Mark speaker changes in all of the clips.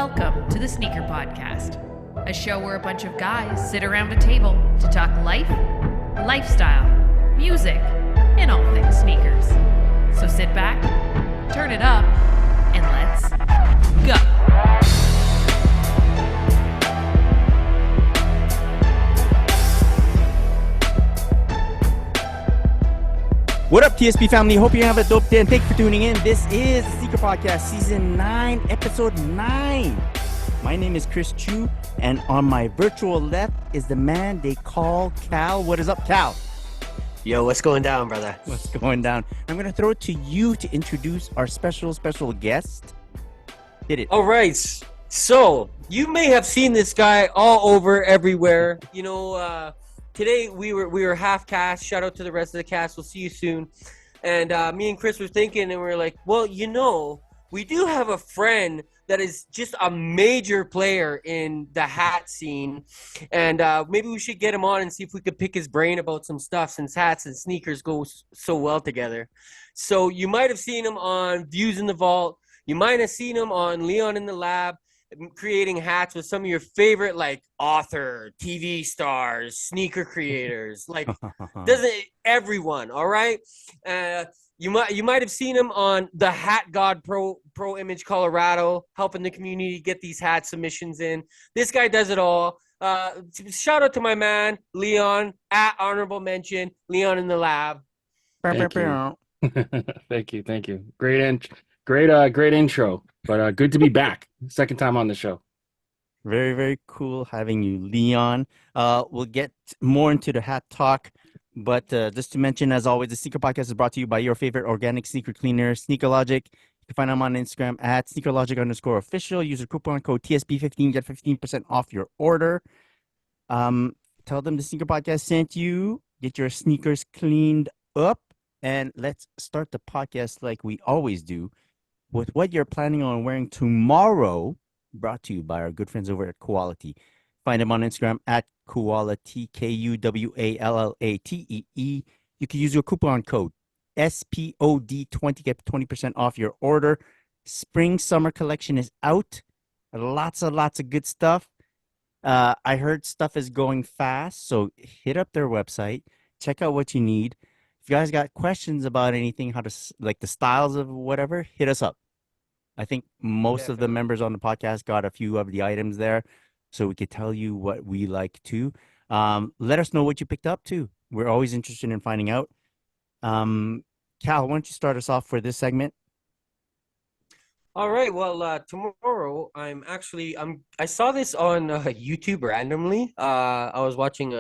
Speaker 1: Welcome to the Sneaker Podcast, a show where a bunch of guys sit around a table to talk life, lifestyle, music, and all things sneakers. So sit back, turn it up, and let's go.
Speaker 2: What up, TSP family? Hope you have a dope day, and thank you for tuning in. This is the Sneaker Podcast, Season 9, Episode 9. My name is Chris Chu, and on my virtual left is the man they call Cal. What is up, Cal?
Speaker 3: Yo, what's going down, brother?
Speaker 2: What's going down? I'm going to throw it to you to introduce our special guest. Hit it.
Speaker 3: All right. So, you may have seen this guy all over everywhere. You know, today we were half cast. Shout out to the rest of the cast. We'll see you soon. And me and Chris were thinking, and we were like, well, you know, we do have a friend that is just a major player in the hat scene. And maybe we should get him on and see if we could pick his brain about some stuff, since hats and sneakers go so well together. So you might have seen him on Views in the Vault. You might have seen him on Leon in the Lab, creating hats with some of your favorite, like, author, TV stars, sneaker creators, like, doesn't everyone, all right? You might have seen him on the Hat God Pro Image Colorado, helping the community get these hat submissions in. This guy does it all. Shout out to my man Leon at Honorable Mention, Leon in the Lab.
Speaker 4: Thank you. Thank you. Great intro. But good to be back. Second time on the show.
Speaker 2: Very, very cool having you, Leon. We'll get more into the hat talk. But just to mention, as always, the Sneaker Podcast is brought to you by your favorite organic sneaker cleaner, Sneaker Logic. You can find them on Instagram at sneakerlogic_official. Use the coupon code TSP15, get 15% off your order. Tell them the Sneaker Podcast sent you. Get your sneakers cleaned up. And let's start the podcast like we always do with what you're planning on wearing tomorrow, brought to you by our good friends over at Quality. Find them on Instagram at Quality, Kuwallatee. You can use your coupon code SPOD20, get 20% off your order. Spring summer collection is out. Lots of good stuff. I heard stuff is going fast, so hit up their website. Check out what you need. If you guys got questions about anything, how to, like, the styles of whatever, hit us up. I think most of the members on the podcast got a few of the items there, so we could tell you what we like too. Let us know what you picked up too. We're always interested in finding out. Cal, why don't you start us off for this segment?
Speaker 3: All right. Well, tomorrow I saw this on YouTube randomly. I was watching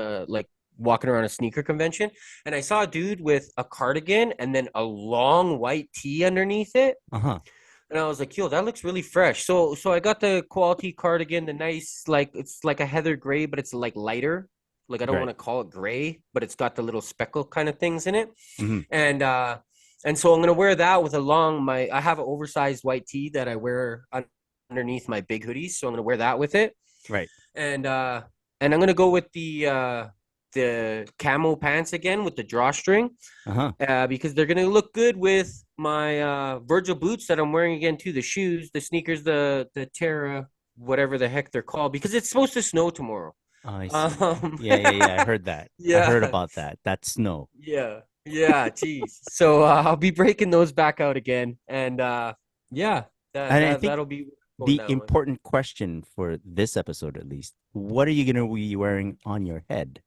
Speaker 3: walking around a sneaker convention, and I saw a dude with a cardigan and then a long white tee underneath it. And I was like, yo, that looks really fresh. So I got the Quality cardigan, the nice, like, it's like a heather gray, but it's like lighter. Like, I don't want to call it gray, but it's got the little speckle kind of things in it. And so I'm going to wear that with I have an oversized white tee that I wear underneath my big hoodies. So I'm going to wear that with it.
Speaker 2: Right.
Speaker 3: And I'm going to go with the camo pants again with the drawstring, because they're gonna look good with my Virgil boots that I'm wearing again too. The shoes, the sneakers, the Terra, whatever the heck they're called, because it's supposed to snow tomorrow.
Speaker 2: I see. Yeah. I heard that. I heard about that. That snow.
Speaker 3: Yeah. Geez. So I'll be breaking those back out again, and that'll be
Speaker 2: the important question for this episode, at least. What are you gonna be wearing on your head?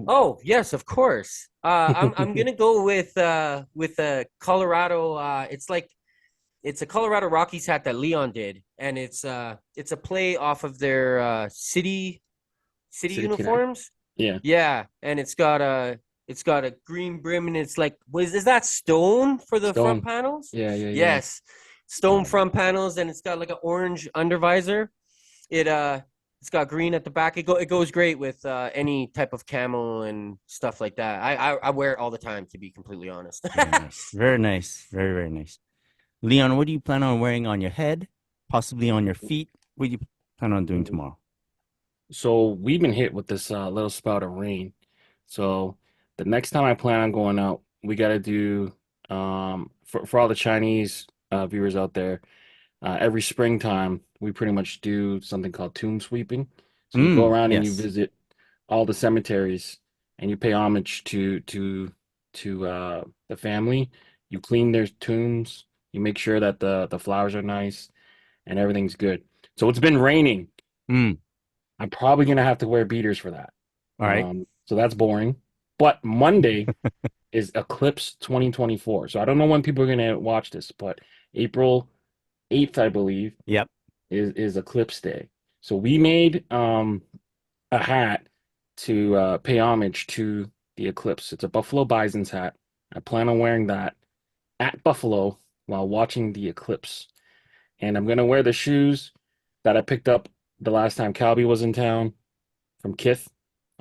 Speaker 3: Oh, yes, of course. I'm gonna go with a Colorado. It's a Colorado Rockies hat that Leon did, and it's a play off of their city uniforms. Yeah, and it's got a green brim, and it's like, is that stone for the front panels?
Speaker 4: Yeah.
Speaker 3: Yes, stone front panels, and it's got like an orange undervisor. It's got green at the back. It goes great with any type of camo and stuff like that. I wear it all the time, to be completely honest.
Speaker 2: Very nice. Very, very nice. Leon, what do you plan on wearing on your head? Possibly on your feet? What do you plan on doing tomorrow?
Speaker 4: So we've been hit with this little spout of rain. So the next time I plan on going out, we got to do, for all the Chinese viewers out there, every springtime, we pretty much do something called tomb sweeping. So you go around and you
Speaker 2: Yes.
Speaker 4: visit all the cemeteries and you pay homage to the family. You clean their tombs. You make sure that the flowers are nice and everything's good. So it's been raining.
Speaker 2: Mm.
Speaker 4: I'm probably gonna have to wear beaters for that.
Speaker 2: All right.
Speaker 4: So that's boring. But Monday is Eclipse 2024. So I don't know when people are gonna watch this, but April 8th, I believe,
Speaker 2: Yep.
Speaker 4: is Eclipse Day. So we made a hat to pay homage to the eclipse. It's a Buffalo Bison's hat. I plan on wearing that at Buffalo while watching the eclipse. And I'm gonna wear the shoes that I picked up the last time Calby was in town from Kith.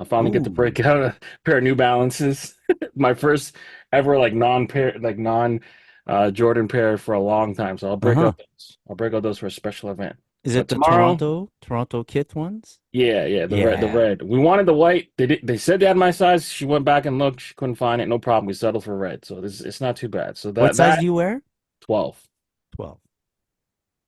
Speaker 4: I finally get to
Speaker 2: Ooh.
Speaker 4: break out a pair of New Balances. My first ever non Jordan pair for a long time. So I'll break
Speaker 2: Uh-huh.
Speaker 4: out those. I'll break out those for a special event.
Speaker 2: Is
Speaker 4: But
Speaker 2: it the
Speaker 4: tomorrow,
Speaker 2: Toronto Kith ones?
Speaker 4: yeah, the
Speaker 2: Yeah.
Speaker 4: red. We wanted the white. They said they had my size. She went back and looked. She couldn't find it. No problem. We settled for red. So this it's not too bad. So
Speaker 2: What size
Speaker 4: that
Speaker 2: do you wear?
Speaker 4: 12.
Speaker 2: 12.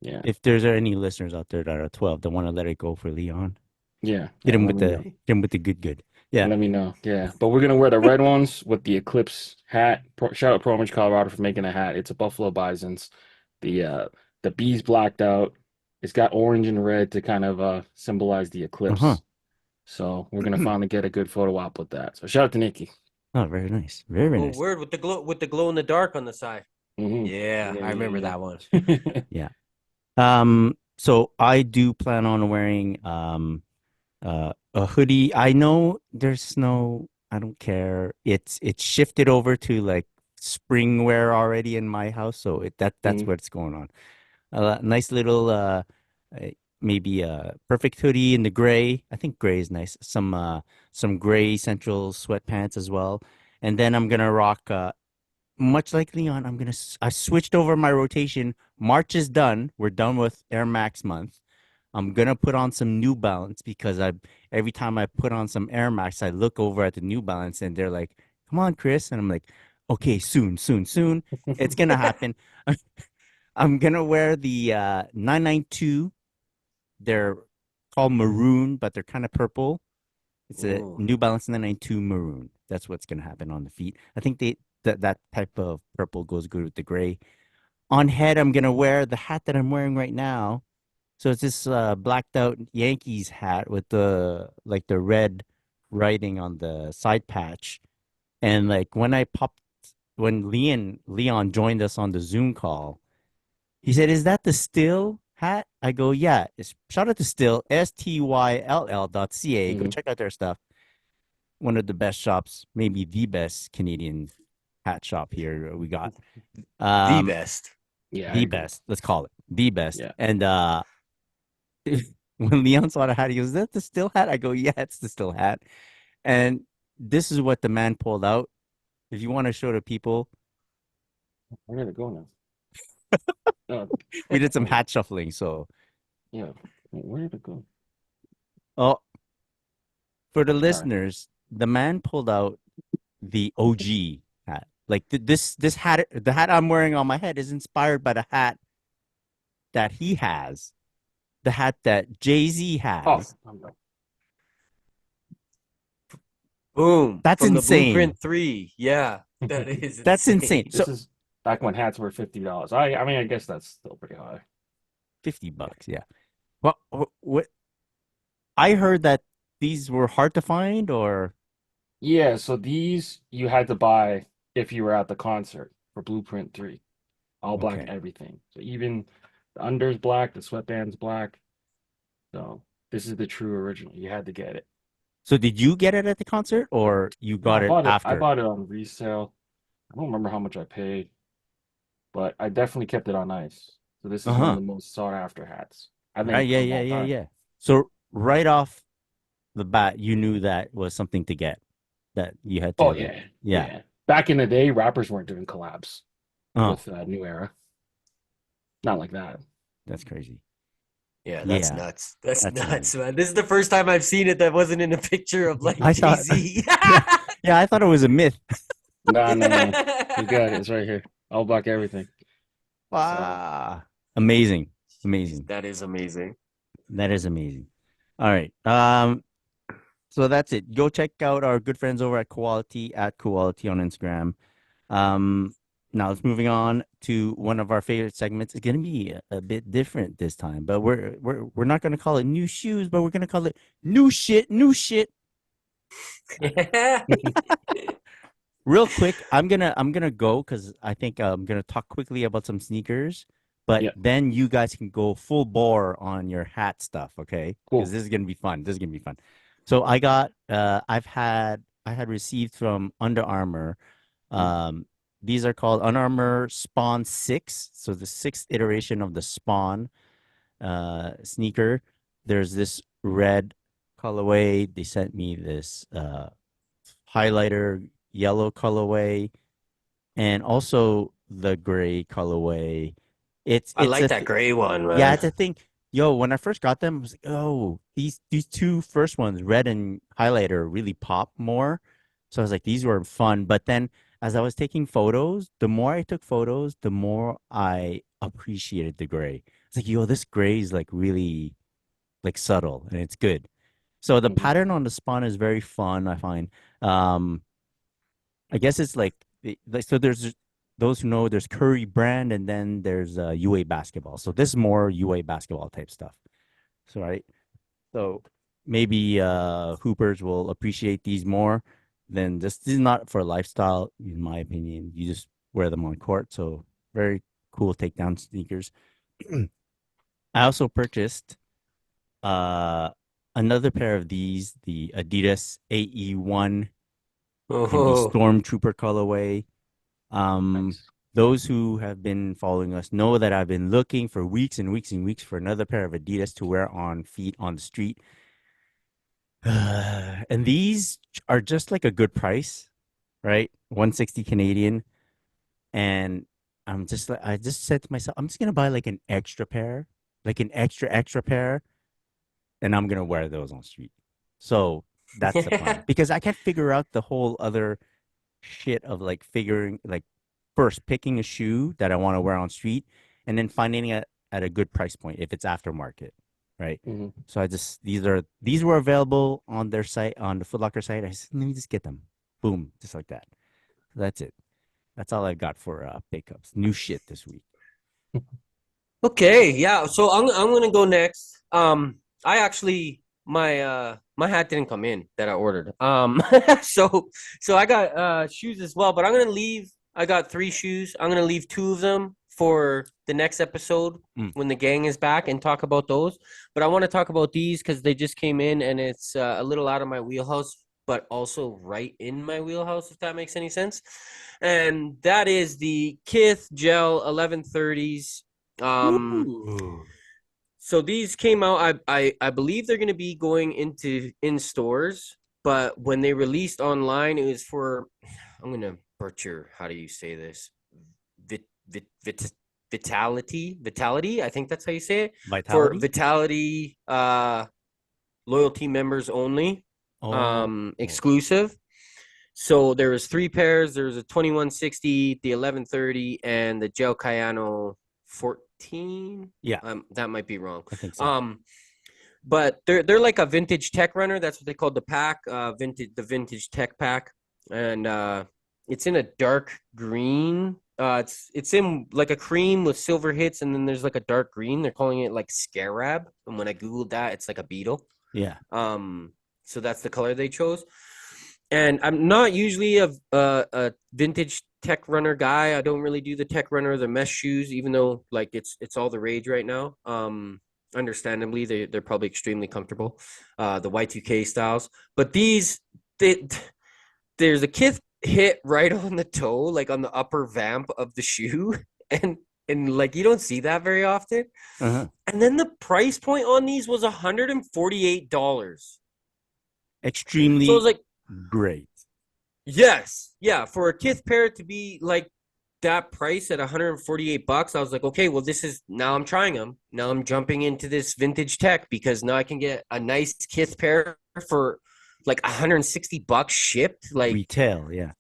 Speaker 4: Yeah.
Speaker 2: If there's any listeners out there that are 12 that want to let it go for Leon,
Speaker 4: Yeah.
Speaker 2: get
Speaker 4: Yeah.
Speaker 2: him
Speaker 4: Let
Speaker 2: with
Speaker 4: me
Speaker 2: the
Speaker 4: know.
Speaker 2: get him with the good. Yeah.
Speaker 4: Let me know. Yeah. But we're gonna wear the red ones with the Eclipse hat. Shout out Pro Image Colorado for making a hat. It's a Buffalo Bison's. The uh the bees blacked out. It's got orange and red to kind of symbolize the
Speaker 2: Uh-huh.
Speaker 4: eclipse. So we're gonna finally get a good photo op with that. So shout out to Nikki.
Speaker 2: Oh, very nice. Very
Speaker 3: Oh,
Speaker 2: nice.
Speaker 3: word with the glow in the dark on the side.
Speaker 4: Hmm.
Speaker 3: Yeah,
Speaker 4: Yeah,
Speaker 3: I remember
Speaker 4: yeah,
Speaker 3: that one.
Speaker 4: yeah.
Speaker 2: Yeah. So I do plan on wearing a hoodie. I know there's snow. I don't care. It's shifted over to like spring wear already in my house, so that's
Speaker 4: Mhm.
Speaker 2: what's going on. A nice little uh, maybe a perfect hoodie in the gray. I think gray is nice. Some gray central sweatpants as well. And then I'm gonna rock much like Leon, I switched over my rotation. March is done. We're done with Air Max month. I'm gonna put on some New Balance because I every time I put on some Air Max, I look over at the New Balance and they're like, "Come on, Chris," and I'm like, "Okay, soon. It's gonna happen." I'm gonna wear the 992. They're called maroon, but they're kind of purple. It's a
Speaker 3: Ooh.
Speaker 2: New Balance 992 maroon. That's what's gonna happen on the feet. I think that type of purple goes good with the gray. On head, I'm gonna wear the hat that I'm wearing right now. So it's this blacked out Yankees hat with the red writing on the side patch. And like when Leon joined us on the Zoom call, he said, "Is that the Still hat?" I go, "Yeah." Shout out to Still, STYLL.ca. Go
Speaker 4: Mhm.
Speaker 2: check out their stuff. One of the best shops, maybe the best Canadian hat shop here we got.
Speaker 3: The
Speaker 2: Um,
Speaker 3: best.
Speaker 4: Yeah, I
Speaker 2: the
Speaker 4: agree.
Speaker 2: best, let's call it the best.
Speaker 4: Yeah.
Speaker 2: And when Leon saw the hat, he goes, "Is that the Still hat?" I go, "Yeah, it's the Still hat." And this is what the man pulled out. If you want to show the people,
Speaker 4: Where did it go now? Oh,
Speaker 2: we did some
Speaker 4: oh,
Speaker 2: hat shuffling. So,
Speaker 4: yeah. Where did it go?
Speaker 2: oh, for the
Speaker 4: All right.
Speaker 2: listeners, the man pulled out the OG hat. Like this hat, the hat I'm wearing on my head is inspired by the hat that he has, the hat that Jay-Z
Speaker 4: Oh,
Speaker 2: has.
Speaker 4: I'm done.
Speaker 3: Boom.
Speaker 2: That's
Speaker 3: From the
Speaker 2: insane.
Speaker 3: Blueprint 3. Yeah, that is
Speaker 2: That's insane.
Speaker 3: insane.
Speaker 2: So
Speaker 4: This is back when hats were $50. I mean, I guess that's still pretty high.
Speaker 2: $50, yeah. Well, what I heard that these were hard to find, or
Speaker 4: Yeah, so these you had to buy if you were at the concert for Blueprint 3. All black
Speaker 2: okay.
Speaker 4: everything. So even the under's black, the sweatband's black. So this is the true original. You had to get it.
Speaker 2: So did you get it at the concert, or you
Speaker 4: No,
Speaker 2: got it
Speaker 4: I
Speaker 2: after?
Speaker 4: bought it on resale. I don't remember how much I paid, but I definitely kept it on ice. So this
Speaker 2: Uh
Speaker 4: is one of
Speaker 2: huh.
Speaker 4: the most sought after hats, I
Speaker 2: Right.
Speaker 4: think,
Speaker 2: Yeah.
Speaker 4: of
Speaker 2: Yeah.
Speaker 4: all
Speaker 2: Yeah.
Speaker 4: time.
Speaker 2: Yeah. So right off the bat, you knew that was something to get. That you had
Speaker 4: Oh
Speaker 2: to like.
Speaker 4: yeah,
Speaker 2: Yeah.
Speaker 4: yeah. Back in the day, rappers weren't doing collabs
Speaker 2: Oh,
Speaker 4: with New Era. Not like that.
Speaker 2: that's crazy.
Speaker 3: Yeah, that's
Speaker 2: Yeah.
Speaker 3: nuts. That's
Speaker 2: That's
Speaker 3: nuts,
Speaker 2: nuts.
Speaker 3: man. This is the first time I've seen it that wasn't in a picture of like
Speaker 2: I thought.
Speaker 3: Jay-Z.
Speaker 2: Yeah. Yeah. I thought it was a myth.
Speaker 4: No, no, no. You got it. It's right here. All black everything. So
Speaker 2: Wow. Amazing. Amazing.
Speaker 3: That is amazing.
Speaker 2: That is amazing. All right. So that's it. Go check out our good friends over at Quality on Instagram. Um, Now let's moving on to one of our favorite segments. It's gonna be a bit different this time, but we're not gonna call it new shoes, but we're gonna call it new shit, new shit.
Speaker 3: Yeah.
Speaker 2: Real quick, I'm gonna go because I think I'm gonna talk quickly about some sneakers, but
Speaker 4: Yeah,
Speaker 2: then you guys can go full bore on your hat stuff, okay? Because
Speaker 4: cool.
Speaker 2: this is gonna be fun. This is gonna be fun. So I had received from Under Armour.
Speaker 4: Mm.
Speaker 2: Um, these are called Under Armour Spawn 6. So the sixth iteration of the Spawn sneaker. There's this red colorway. They sent me this highlighter yellow colorway and also the gray colorway. It's
Speaker 3: I
Speaker 2: it's
Speaker 3: like
Speaker 2: a
Speaker 3: that gray one,
Speaker 2: yeah,
Speaker 3: man.
Speaker 2: it's a thing. Yo, when I first got them, I was like, oh, these two first ones, red and highlighter, really pop more. So I was like, these were fun. But then as I was taking photos, the more I took photos, the more I appreciated the gray. It's like, yo, this gray is like really like subtle and it's good. So the
Speaker 4: Mhm.
Speaker 2: pattern on the spawn is very fun, I find. Um, I guess it's so there's those who know there's Curry brand and then there's UA basketball. So this is more UA basketball type stuff. So right. So maybe hoopers will appreciate these more than this. This is not for lifestyle, in my opinion. You just wear them on court. So very cool takedown sneakers. I also purchased uh another pair of these, the Adidas AE1 in the
Speaker 3: Oh,
Speaker 2: Stormtrooper colorway. Um,
Speaker 4: Nice.
Speaker 2: those who have been following us know that I've been looking for weeks and weeks and weeks for another pair of Adidas to wear on feet on the street. And these are just like a good price, right? 160 Canadian. And I just said to myself, I'm just gonna buy like an extra pair, like an extra pair, and I'm gonna wear those on street. So that's the plan because I can't figure out the whole other shit of like figuring like first picking a shoe that I want to wear on street and then finding it at a good price point if it's aftermarket, right?
Speaker 4: Mhm.
Speaker 2: So these were available on their site on the Foot Locker site. I said, let me just get them. Boom, just like that. That's it. That's all I got for pickups. New shit this week.
Speaker 3: okay. Yeah. So I'm gonna go next. I actually my hat didn't come in that I ordered. So I got shoes as well, but I'm gonna leave. I got three shoes. I'm gonna leave two of them for the next episode
Speaker 2: Mm.
Speaker 3: when the gang is back and talk about those. But I want to talk about these because they just came in and it's a little out of my wheelhouse, but also right in my wheelhouse, if that makes any sense. And that is the Kith Gel 1130s. Um,
Speaker 2: Ooh.
Speaker 3: so these came out. I believe they're going to be going into in stores, but when they released online, it was for. I'm going to butcher. How do you say this? Vit, vit, vit, Vitality. I think that's how you say it. For
Speaker 2: Vitality?
Speaker 3: Vitality, loyalty members only,
Speaker 2: Oh.
Speaker 3: exclusive. So there was three pairs. There was a 2160, the 1130, and the Gel Cayano 14.
Speaker 2: Yeah,
Speaker 3: That might be wrong.
Speaker 2: I think so.
Speaker 3: Um, but they're like a vintage tech runner. That's what they called the pack. The vintage tech pack, and it's in a dark green. It's in like a cream with silver hits, and then there's like a dark green. They're calling it like scarab. And when I googled that, it's like a beetle.
Speaker 2: Yeah.
Speaker 3: So that's the color they chose. And I'm not usually a vintage tech runner guy. I don't really do the tech runner, the mesh shoes, even though like it's all the rage right now. Understandably, they're probably extremely comfortable, the Y2K styles. But they, there's a kith hit right on the toe, like on the upper vamp of the shoe, and like you don't see that very often.
Speaker 2: Uh-huh.
Speaker 3: And then the price point on these was $148. So I
Speaker 2: Extremely
Speaker 3: was like,
Speaker 2: great.
Speaker 3: yes, yeah, for a kith pair to be like that price at $148, I was like, okay, well, this is now I'm trying them. Now I'm jumping into this vintage tech because now I can get a nice kith pair for like $160 shipped. Like,
Speaker 2: Retail, yeah.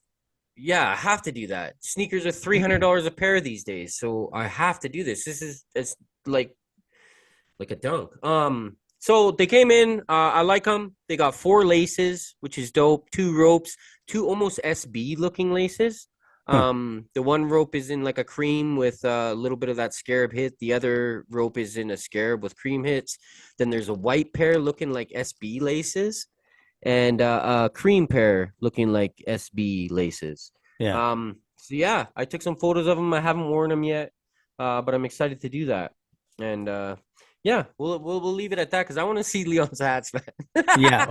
Speaker 3: yeah, I have to do that. Sneakers are $300 a pair these days, so I have to do this. It's like like a dunk. So they came in. I like them. They got 4 laces, which is dope. 2 ropes, 2 almost SB looking laces.
Speaker 2: Huh.
Speaker 3: The one rope is in like a cream with a little bit of that scarab hit. The other rope is in a scarab with cream hits. Then there's a white pair looking like SB laces, and a cream pair looking like SB laces.
Speaker 2: Yeah.
Speaker 3: So yeah, I took some photos of them. I haven't worn them yet, but I'm excited to do that. And yeah, we'll leave it at that because I want to see Leon's hats, man.
Speaker 2: Yeah.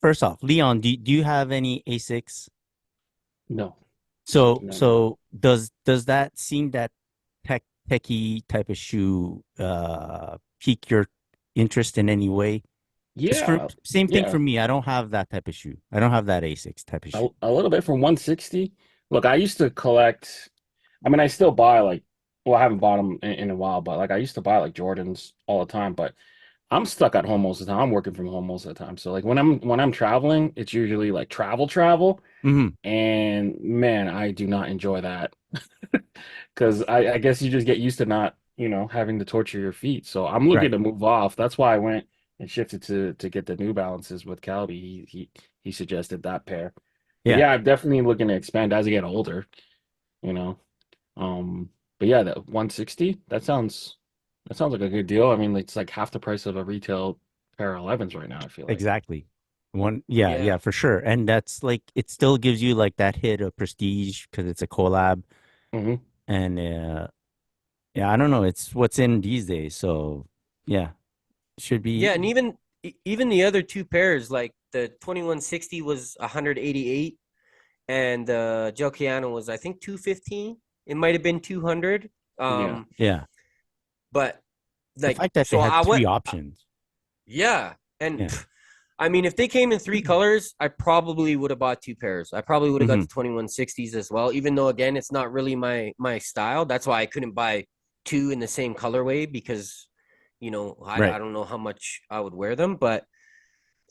Speaker 2: First off, Leon, do you have any Asics?
Speaker 4: No, no, no.
Speaker 2: So does that seem that techie type of shoe pique your interest in any way? Because for
Speaker 4: Yeah,
Speaker 2: same thing
Speaker 4: yeah.
Speaker 2: for me, I don't have that type of shoe. I don't have that Asics type of shoe.
Speaker 4: A little bit for 160. Look, I used to collect. I mean, I still buy like, well, I haven't bought them in a while, but like I used to buy like Jordans all the time. But I'm stuck at home most of the time. I'm working from home most of the time. So like when I'm traveling, it's usually like travel,
Speaker 2: Hmm.
Speaker 4: and man, I do not enjoy that because I guess you just get used to not, having to torture your feet. So I'm looking
Speaker 2: Right.
Speaker 4: to move off. That's why I went and shifted to get the New Balances with Calby. He suggested that pair. But
Speaker 2: Yeah.
Speaker 4: yeah, I'm definitely looking to expand as I get older, you know. Um, but yeah, that 160, that sounds like a good deal. I mean, it's like half the price of a retail pair of 11s right now, I feel like.
Speaker 2: Exactly. Yeah,
Speaker 3: Yeah,
Speaker 2: for sure. And that's like it still gives you like that hit of prestige because it's a collab.
Speaker 4: Hmm.
Speaker 2: And yeah, I don't know. It's what's in these days. So yeah, should
Speaker 3: yeah, and
Speaker 2: be
Speaker 3: even the other 2 pairs, like the 2160 was 188, and the Gel Chiano was I think 215. It might have been 200.
Speaker 4: Yeah.
Speaker 2: yeah.
Speaker 3: But
Speaker 2: The
Speaker 3: like
Speaker 2: fact that they
Speaker 3: so
Speaker 2: had
Speaker 3: I went,
Speaker 2: three options.
Speaker 3: yeah, and
Speaker 2: Yeah.
Speaker 3: I mean, if they came in 3 colors, I probably would have bought 2 pairs. I probably would have got
Speaker 2: Hmm.
Speaker 3: the 2160s as well, even though again, it's not really my style. That's why I couldn't buy 2 in the same colorway because I
Speaker 2: Right.
Speaker 3: don't know how much I would wear them, but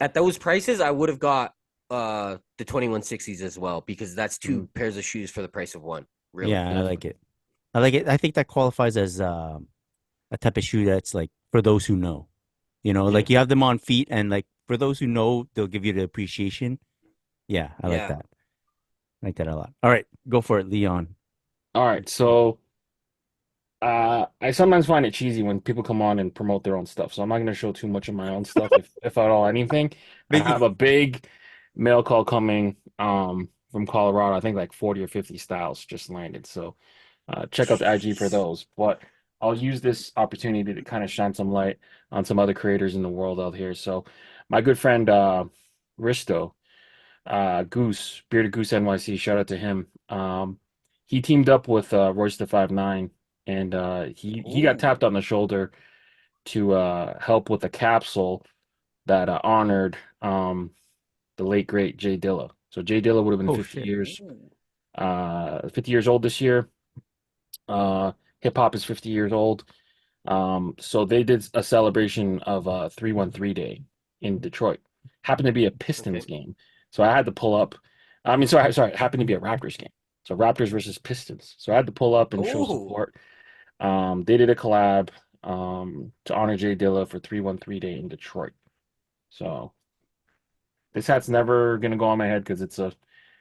Speaker 3: at those prices, I would have got the 2160s as well because that's
Speaker 2: Mm.
Speaker 3: 2 pairs of shoes for the price of one. Really,
Speaker 2: Yeah, I
Speaker 3: that's
Speaker 2: like it. I like it. I think that qualifies as a type of shoe that's like for those who know.
Speaker 3: yeah,
Speaker 2: Like you have them on feet, and like for those who know, they'll give you the appreciation. Yeah, I like
Speaker 3: yeah.
Speaker 2: that. I like that a lot. All right, go for it, Leon.
Speaker 4: All right. So I sometimes find it cheesy when people come on and promote their own stuff. So I'm not going to show too much of my own stuff, if at all anything. I have a big mail call coming from Colorado. I think like 40 or 50 styles just landed. So check out the IG for
Speaker 3: Jeez.
Speaker 4: those. But I'll use this opportunity to kind of shine some light on some other creators in the world out here. So my good friend Risto, Goose, Bearded Goose NYC, shout out to him. He teamed up with Royce the 5'9", and he got
Speaker 3: Ooh.
Speaker 4: tapped on the shoulder to help with a capsule that honored the late great Jay Dilla. So Jay Dilla would have been
Speaker 2: Oh shit.
Speaker 4: 50 years old this year. Hip hop is 50 years old. So they did a celebration of 313 Day in Detroit. Happened to be a Pistons
Speaker 3: Okay.
Speaker 4: game. So I had to pull up. I mean, sorry, it happened to be a Raptors game. So Raptors versus Pistons. So I had to pull up and show
Speaker 3: Oh.
Speaker 4: support. They did a collab to honor Jay Dilla for 313 Day in Detroit. So this hat's never gonna go on my head because it's a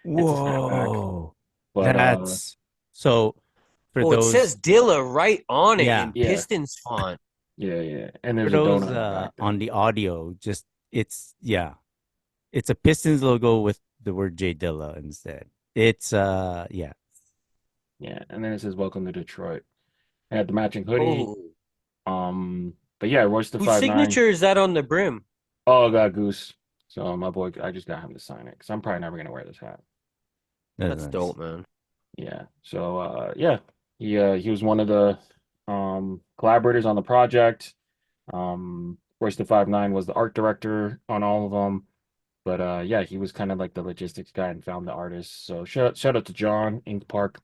Speaker 4: snapback.
Speaker 2: Whoa.
Speaker 4: But
Speaker 2: That's so for
Speaker 3: Oh, it
Speaker 2: those,
Speaker 3: says Dilla right on it
Speaker 2: yeah,
Speaker 3: in
Speaker 4: yeah,
Speaker 3: Pistons font.
Speaker 4: yeah. And
Speaker 2: for
Speaker 4: there's a
Speaker 2: those
Speaker 4: donut on the back there.
Speaker 2: on the audio, just it's a Pistons logo with the word J Dilla instead. It's yeah.
Speaker 4: Yeah, and then it says "Welcome to Detroit." I had the matching hoodie.
Speaker 3: Oh,
Speaker 4: But yeah, Royce the
Speaker 3: whose
Speaker 4: 5'9".
Speaker 3: signature is that on the brim?
Speaker 4: Oh, got Goose. So my boy, I just got him to sign it because I'm probably never gonna wear this hat.
Speaker 2: That's
Speaker 3: That's
Speaker 2: nice.
Speaker 3: dope, man.
Speaker 4: Yeah. So yeah, he was one of the collaborators on the project. Royce the 5'9" was the art director on all of them. But yeah, he was kind of like the logistics guy and found the artists. So shout out to John Ink Park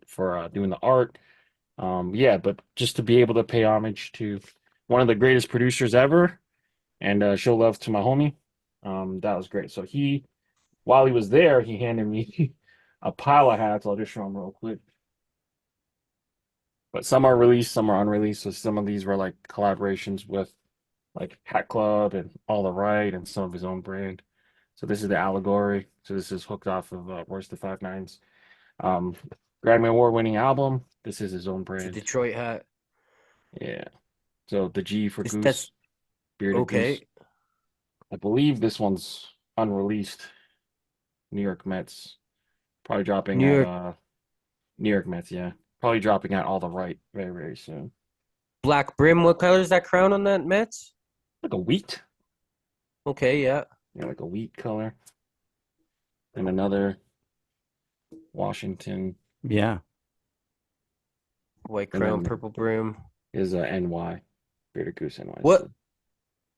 Speaker 4: for doing the art. Yeah, but just to be able to pay homage to one of the greatest producers ever and show love to my homie, that was great. So while he was there, he handed me a pile of hats. I'll just show him real quick. but some are released, some are unreleased. So some of these were like collaborations with like Hat Club and All the Right and some of his own brand. So this is the Allegory. So this is hooked off of Royce the Five Nines um, Grammy Award winning album. This is his own
Speaker 3: It's a
Speaker 4: brand.
Speaker 3: Detroit hat.
Speaker 4: Yeah. So the G for
Speaker 3: That's
Speaker 4: Goose, Bearded Goose.
Speaker 3: okay.
Speaker 4: I believe this one's unreleased. New York Mets. Probably dropping
Speaker 3: New
Speaker 4: at
Speaker 3: York
Speaker 4: New York Mets, yeah. Probably dropping at All the Right very, very soon.
Speaker 3: black brim. What color is that crown on that Mets?
Speaker 4: Like a wheat.
Speaker 3: Okay, yeah.
Speaker 4: Yeah, like a wheat color. And another Washington
Speaker 2: Yeah.
Speaker 3: White
Speaker 4: and
Speaker 3: crown,
Speaker 4: then
Speaker 3: purple brim.
Speaker 4: is NY. Bearded Goose
Speaker 3: What
Speaker 4: NYC.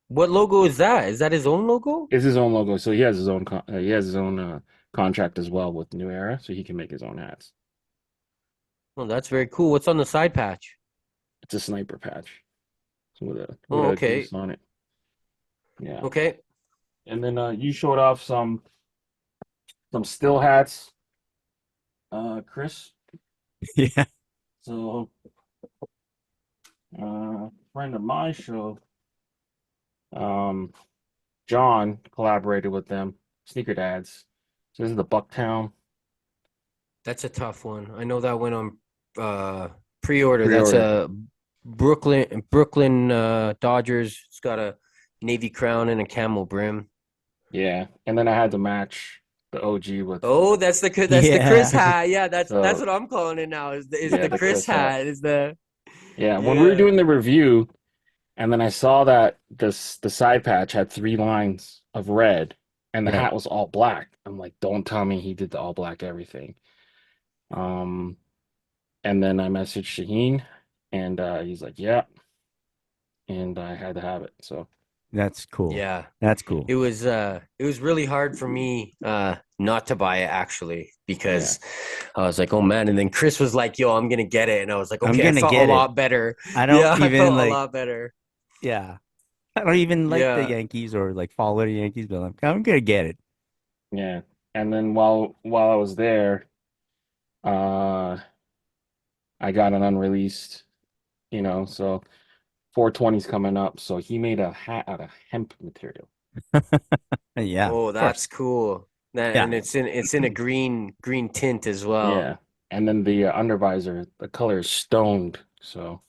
Speaker 3: what logo is that? Is that his own logo?
Speaker 4: It's his own logo, so he has his own contract as well with New Era, so he can make his own hats.
Speaker 3: Oh, that's very cool. What's on the side patch?
Speaker 4: It's a sniper patch, so with a
Speaker 3: Oh, okay.
Speaker 4: goose on it. Yeah,
Speaker 3: Okay.
Speaker 4: and then you showed off some still hats, Chris.
Speaker 2: Yeah.
Speaker 4: So friend of my show, um, John collaborated with them, Sneaker Dads. So this is the Bucktown
Speaker 3: That's a tough one. I know that went on pre-order. That's
Speaker 4: pre-order.
Speaker 3: a Brooklyn Dodgers. It's got a navy crown and a camel brim.
Speaker 4: Yeah, and then I had to match the OG with
Speaker 3: Oh, that's the Chris
Speaker 2: Yeah.
Speaker 3: hat. Yeah, that's
Speaker 4: so
Speaker 3: what I'm calling it now. Is
Speaker 4: yeah,
Speaker 3: the
Speaker 4: the
Speaker 3: Chris
Speaker 4: Chris hat.
Speaker 3: hat? Is the
Speaker 4: Yeah, when we were
Speaker 3: yeah.
Speaker 4: doing the review, and then I saw that the side patch had 3 lines of red, and the
Speaker 2: Right.
Speaker 4: hat was all black. I'm like, don't tell me he did the all black everything. Um, and then I messaged Shaheen, and he's like, yeah, and I had to have it. So
Speaker 2: That's cool.
Speaker 3: Yeah.
Speaker 2: That's cool.
Speaker 3: It was really hard for me not to buy it actually
Speaker 4: yeah,
Speaker 3: because I was like, oh man, and then Chris was like, yo, I'm gonna get it. And I was like,
Speaker 2: I'm
Speaker 3: okay, I
Speaker 2: gonna
Speaker 3: felt a
Speaker 2: get it.
Speaker 3: lot better.
Speaker 2: I don't
Speaker 3: Yeah, I
Speaker 2: even
Speaker 3: felt a
Speaker 2: like,
Speaker 3: lot better.
Speaker 2: yeah. I don't even like the
Speaker 3: Yeah.
Speaker 2: Yankees or like follow the Yankees, but I'm gonna get it.
Speaker 4: yeah. And then while I was there, uh, I got an unreleased, so 420's coming up. So he made a hat out of hemp material.
Speaker 2: Yeah,
Speaker 3: Oh,
Speaker 2: of course.
Speaker 3: that's cool. That
Speaker 2: Yeah.
Speaker 3: and it's in a green tint as well.
Speaker 4: Yeah. And then the undervisor, the color is stoned. So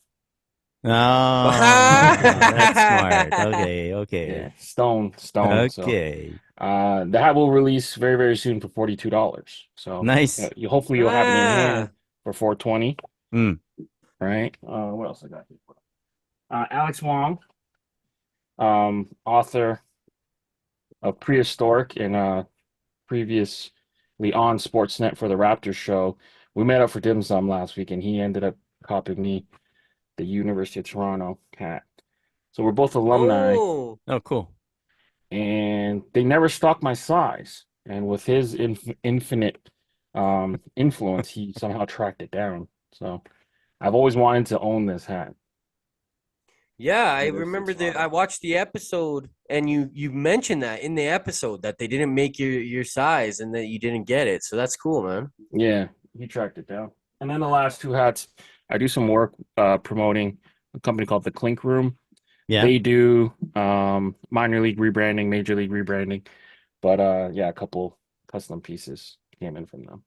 Speaker 2: Oh, that's smart. Okay,
Speaker 4: yeah,
Speaker 2: okay.
Speaker 4: stone. So
Speaker 2: Okay.
Speaker 4: the hat will release very, very soon for $42. So
Speaker 2: Nice.
Speaker 4: hopefully you'll have it in hand
Speaker 3: Ah,
Speaker 4: for 420,
Speaker 2: Mm.
Speaker 4: right? What else I got here? Alex Wong, author of Prehistoric and previously on Sportsnet for the Raptors show. We met up for dim sum last week, and he ended up copying me the University of Toronto hat. So we're both alumni,
Speaker 3: oh,
Speaker 2: Oh, cool.
Speaker 4: and they never stocked my size. And with his infinite influence, he somehow tracked it down. So I've always wanted to own this hat.
Speaker 3: yeah, I
Speaker 4: University
Speaker 3: remember
Speaker 4: of Toronto.
Speaker 3: I watched the episode and you mentioned that in the episode that they didn't make your size and that you didn't get it. So that's cool, man.
Speaker 4: Yeah, he tracked it down. And then the last 2 hats, I do some work promoting a company called the Clink Room.
Speaker 2: Yeah.
Speaker 4: They do minor league rebranding, major league rebranding, but yeah, a couple custom pieces came in from them.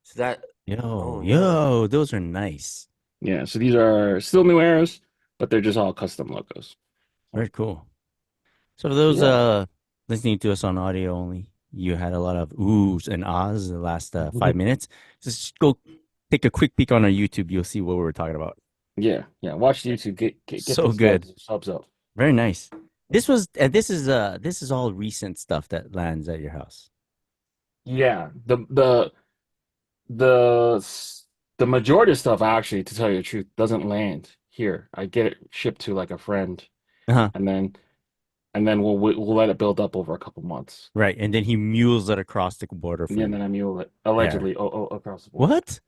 Speaker 3: So that
Speaker 2: Yo,
Speaker 3: oh yeah.
Speaker 2: yo, those are nice.
Speaker 4: Yeah, so these are still new eras, but they're just all custom logos.
Speaker 2: Very cool. So for those
Speaker 4: Yeah.
Speaker 2: listening to us on audio only, you had a lot of oohs and ahs the last 5 minutes. Just go take a quick peek on our YouTube. You'll see what we were talking about.
Speaker 4: Yeah. Watch YouTube. Get
Speaker 2: So
Speaker 4: those
Speaker 2: good.
Speaker 4: subs up.
Speaker 2: Very nice. This is all recent stuff that lands at your house.
Speaker 4: Yeah. The majority of stuff actually, to tell you the truth, doesn't land here. I get it shipped to like a friend,
Speaker 2: Uh-huh.
Speaker 4: and then we'll let it build up over a couple months.
Speaker 2: Right. And then he mules it across the border for
Speaker 4: Yeah, and
Speaker 2: you.
Speaker 4: then I mule it allegedly across the border.
Speaker 2: What?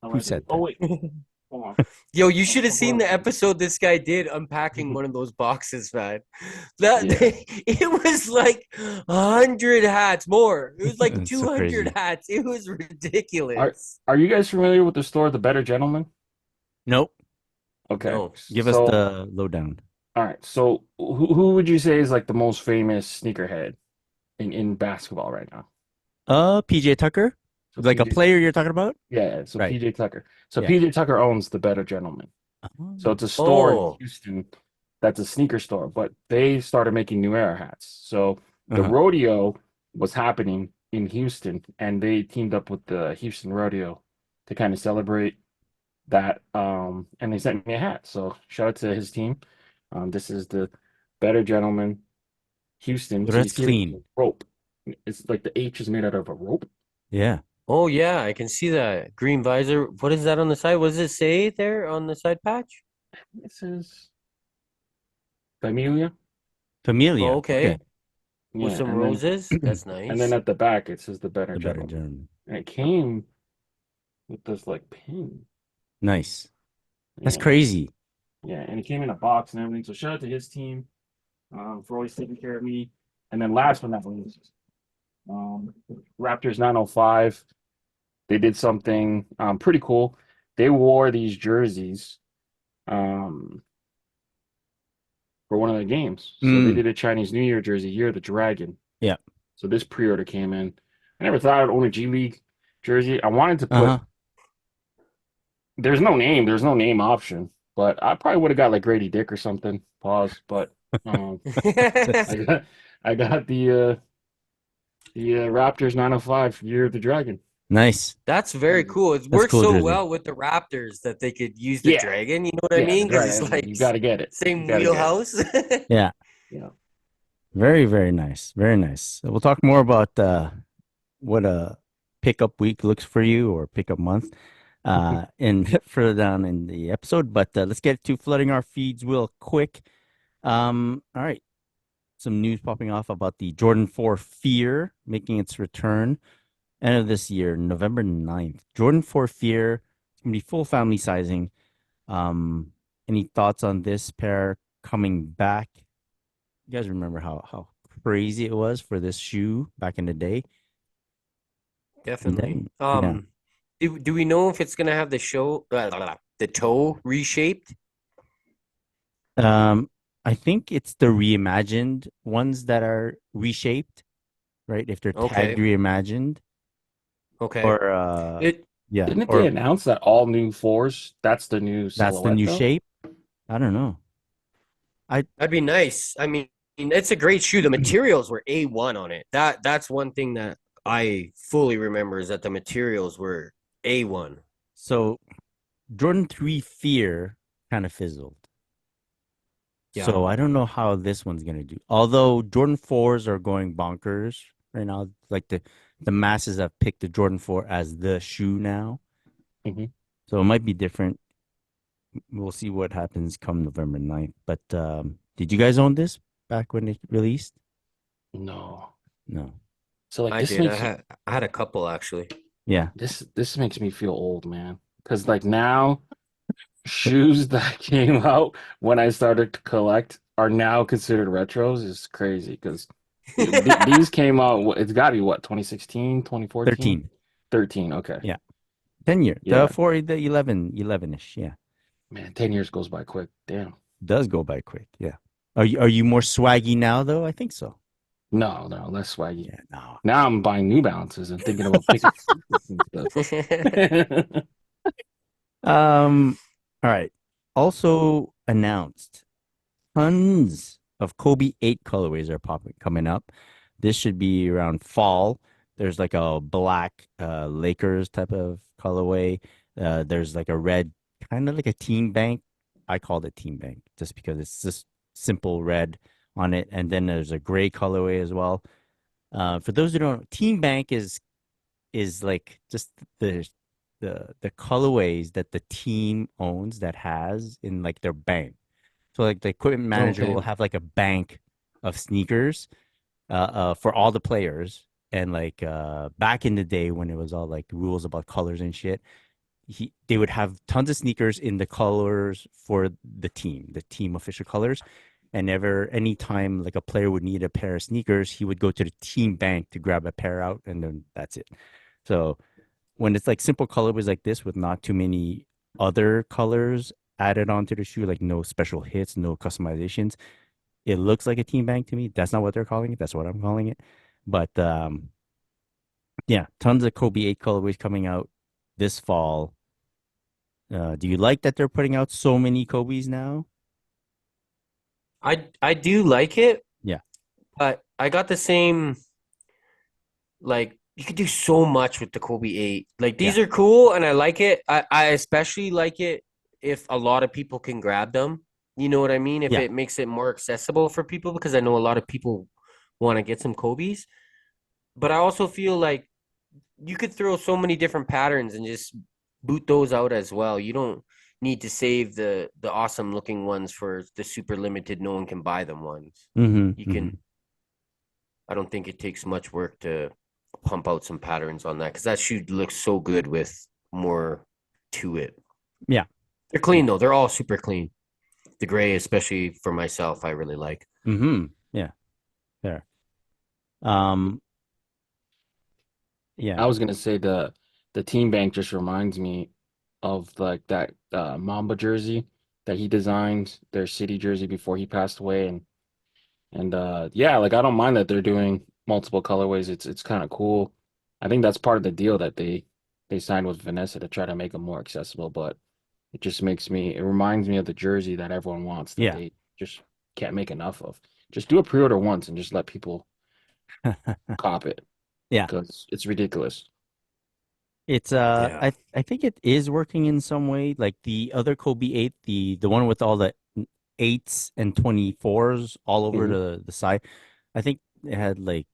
Speaker 2: Who
Speaker 4: Allegedly.
Speaker 2: said
Speaker 4: Oh
Speaker 2: that?
Speaker 4: wait, hold on.
Speaker 3: Yo, you should have seen the episode this guy did unpacking one of those boxes, man. That
Speaker 4: Yeah.
Speaker 3: it was like 100 hats more. It was like
Speaker 2: It's so
Speaker 3: 200
Speaker 2: crazy.
Speaker 3: hats. It was ridiculous.
Speaker 4: Are you guys familiar with the store The Better Gentleman?
Speaker 2: Nope.
Speaker 4: Okay.
Speaker 3: No.
Speaker 2: Give us
Speaker 4: So,
Speaker 2: the lowdown.
Speaker 4: all right. So, who would you say is like the most famous sneakerhead in basketball right now?
Speaker 2: PJ Tucker?
Speaker 4: So
Speaker 2: Like a
Speaker 4: PJ
Speaker 2: player
Speaker 4: Tucker.
Speaker 2: you're talking about?
Speaker 4: Yeah, so
Speaker 2: Right.
Speaker 4: PJ Tucker. So
Speaker 2: Yeah.
Speaker 4: PJ Tucker owns the Better Gentleman. So
Speaker 2: Oh.
Speaker 4: it's a store in
Speaker 3: Oh.
Speaker 4: Houston that's a sneaker store, but they started making New Era hats. So the
Speaker 2: Uh-huh.
Speaker 4: rodeo was happening in Houston, and they teamed up with the Houston Rodeo to kind of celebrate that. And they sent me a hat. So shout out to his team. This is the Better Gentleman Houston. So you
Speaker 2: That's
Speaker 4: see it
Speaker 2: clean.
Speaker 4: rope. It's like the H is made out of a rope.
Speaker 2: Yeah.
Speaker 3: Oh yeah, I can see that green visor. What is that on the side? What does it say there on the side patch?
Speaker 4: This is Familia.
Speaker 3: Oh,
Speaker 2: Familia. Okay.
Speaker 3: okay. With
Speaker 4: Yeah,
Speaker 3: some roses. That's
Speaker 4: and then
Speaker 3: nice.
Speaker 4: at the back it says the Better
Speaker 2: The better
Speaker 4: Gentleman.
Speaker 2: German.
Speaker 4: And it came with this like pin.
Speaker 2: Nice. That's
Speaker 4: Yeah,
Speaker 2: crazy.
Speaker 4: yeah, and it came in a box and everything. So shout out to his team for always taking care of me. And then last but not least, um, Raptors 905. They did something pretty cool. They wore these jerseys um, for one of the games. So they
Speaker 2: Mm.
Speaker 4: did a Chinese New Year jersey, Year of the Dragon.
Speaker 2: Yeah.
Speaker 4: So this pre-order came in. I never thought I'd own a G League jersey. I wanted to put.
Speaker 2: Uh-huh.
Speaker 4: There's no name option, but I probably would have got like Grady Dick or something. Pause. But um, I got I got the Raptors 905 Year of the Dragon.
Speaker 2: Nice.
Speaker 3: That's very cool. It
Speaker 2: That's a
Speaker 3: works
Speaker 2: cool
Speaker 3: so
Speaker 2: jersey.
Speaker 3: well with the Raptors that they could use the
Speaker 4: Yeah,
Speaker 3: dragon. You know what I
Speaker 4: yeah, the
Speaker 3: mean? Because it's
Speaker 4: Dragon.
Speaker 3: like
Speaker 4: You got to get it. You
Speaker 3: same
Speaker 4: got to get it.
Speaker 3: wheelhouse.
Speaker 2: Yeah.
Speaker 4: Yeah.
Speaker 2: Very, very nice. Very nice. We'll talk more about what a pickup week looks for you or pickup month and further down in the episode. But let's get to flooding our feeds real quick. All right. Some news popping off about the Jordan 4 Fear making its return end of this year, November 9th. Jordan 4 Fear, it's gonna be full family sizing. Any thoughts on this pair coming back? You guys remember how crazy it was for this shoe back in the day? And
Speaker 3: Definitely.
Speaker 2: then, yeah.
Speaker 3: Do we know if it's gonna have the toe reshaped?
Speaker 2: Um, I think it's the reimagined ones that are reshaped, right? If they're tagged
Speaker 3: Okay.
Speaker 2: reimagined,
Speaker 3: Okay.
Speaker 2: or
Speaker 3: It
Speaker 2: yeah,
Speaker 4: Didn't they
Speaker 2: or
Speaker 4: announce that all new fours? That's the new
Speaker 2: that's the
Speaker 4: silhouette,
Speaker 2: new
Speaker 4: though.
Speaker 2: shape. I don't know. I
Speaker 3: that'd be nice. I mean, it's a great shoe. The materials were A1 on it. That's one thing that I fully remember is that the materials were A1.
Speaker 2: so Jordan 3 Fear kind of fizzled.
Speaker 3: Yeah.
Speaker 2: So I don't know how this one's gonna do. Although Jordan 4s are going bonkers right now, like the masses have picked the Jordan 4 as the shoe now.
Speaker 4: Mhm.
Speaker 2: So it might be different. We'll see what happens come November 9th. But did you guys own this back when it released?
Speaker 4: No.
Speaker 2: No.
Speaker 4: So like
Speaker 3: I
Speaker 4: this
Speaker 3: did.
Speaker 4: makes
Speaker 3: I had a couple actually.
Speaker 2: Yeah.
Speaker 4: this makes me feel old, man. Because like now shoes that came out when I started to collect are now considered retros is crazy because these came out, it's got to be what, 2016, 2014?
Speaker 2: 13.
Speaker 4: 13, okay.
Speaker 2: Yeah. 10 year.
Speaker 4: Yeah,
Speaker 2: The 11-ish. Yeah.
Speaker 4: man, 10 years goes by quick. Damn.
Speaker 2: Does go by quick. Yeah. Are you more swaggy now though? I think so.
Speaker 4: No, no, less swaggy.
Speaker 2: Yeah. No.
Speaker 4: Now I'm buying New Balances and thinking about picking and stuff.
Speaker 2: All right. Also announced tons of Kobe 8 colorways are coming up. This should be around fall. There's like a black Lakers type of colorway. There's like a red, kind of like a team bank. I called it team bank just because it's just simple red on it. And then there's a gray colorway as well. For those who don't know, team bank is like just the colorways that the team owns that has in like their bank. So like the equipment manager
Speaker 4: Okay.
Speaker 2: will have like a bank of sneakers for all the players. And like back in the day when it was all like rules about colors and shit, they would have tons of sneakers in the colors for the team official colors. And anytime like a player would need a pair of sneakers, he would go to the team bank to grab a pair out, and then that's it. So when it's like simple colorways like this with not too many other colors added onto the shoe, like no special hits, no customizations. It looks like a team bang to me. That's not what they're calling it. That's what I'm calling it. But yeah, tons of Kobe 8 colorways coming out this fall. Do you like that they're putting out so many Kobe's now?
Speaker 3: I do like it,
Speaker 2: Yeah.
Speaker 3: but I got the same like you could do so much with the Kobe 8. Like
Speaker 2: Yeah.
Speaker 3: these are cool and I like it. I especially like it if a lot of people can grab them. You know what I mean? If
Speaker 2: Yeah.
Speaker 3: it makes it more accessible for people because I know a lot of people want to get some Kobe's. But I also feel like you could throw so many different patterns and just boot those out as well. You don't need to save the awesome looking ones for the super limited no one can buy them ones. You
Speaker 2: Mm-hmm.
Speaker 3: can I don't think it takes much work to pump out some patterns on that because that shoe looks so good with more to it.
Speaker 2: Yeah.
Speaker 3: They're clean though. They're all super clean. The gray, especially for myself, I really like.
Speaker 2: Mm-hmm. Yeah. There. Um,
Speaker 4: I
Speaker 2: yeah.
Speaker 4: was gonna say the team bank just reminds me of like that Mamba jersey that he designed, their city jersey before he passed away, and yeah, like I don't mind that they're doing multiple colorways. It's kind of cool. I think that's part of the deal that they signed with Vanessa to try to make them more accessible, but it reminds me of the jersey that everyone wants that
Speaker 2: Yeah.
Speaker 4: they just can't make enough of. Just do a pre-order once and just let people cop it
Speaker 2: Yeah.
Speaker 4: because it's ridiculous.
Speaker 2: It's
Speaker 3: Yeah.
Speaker 2: I think it is working in some way. Like the other Kobe 8, the one with all the eights and 24s all over
Speaker 4: Hmm.
Speaker 2: the side. I think it had like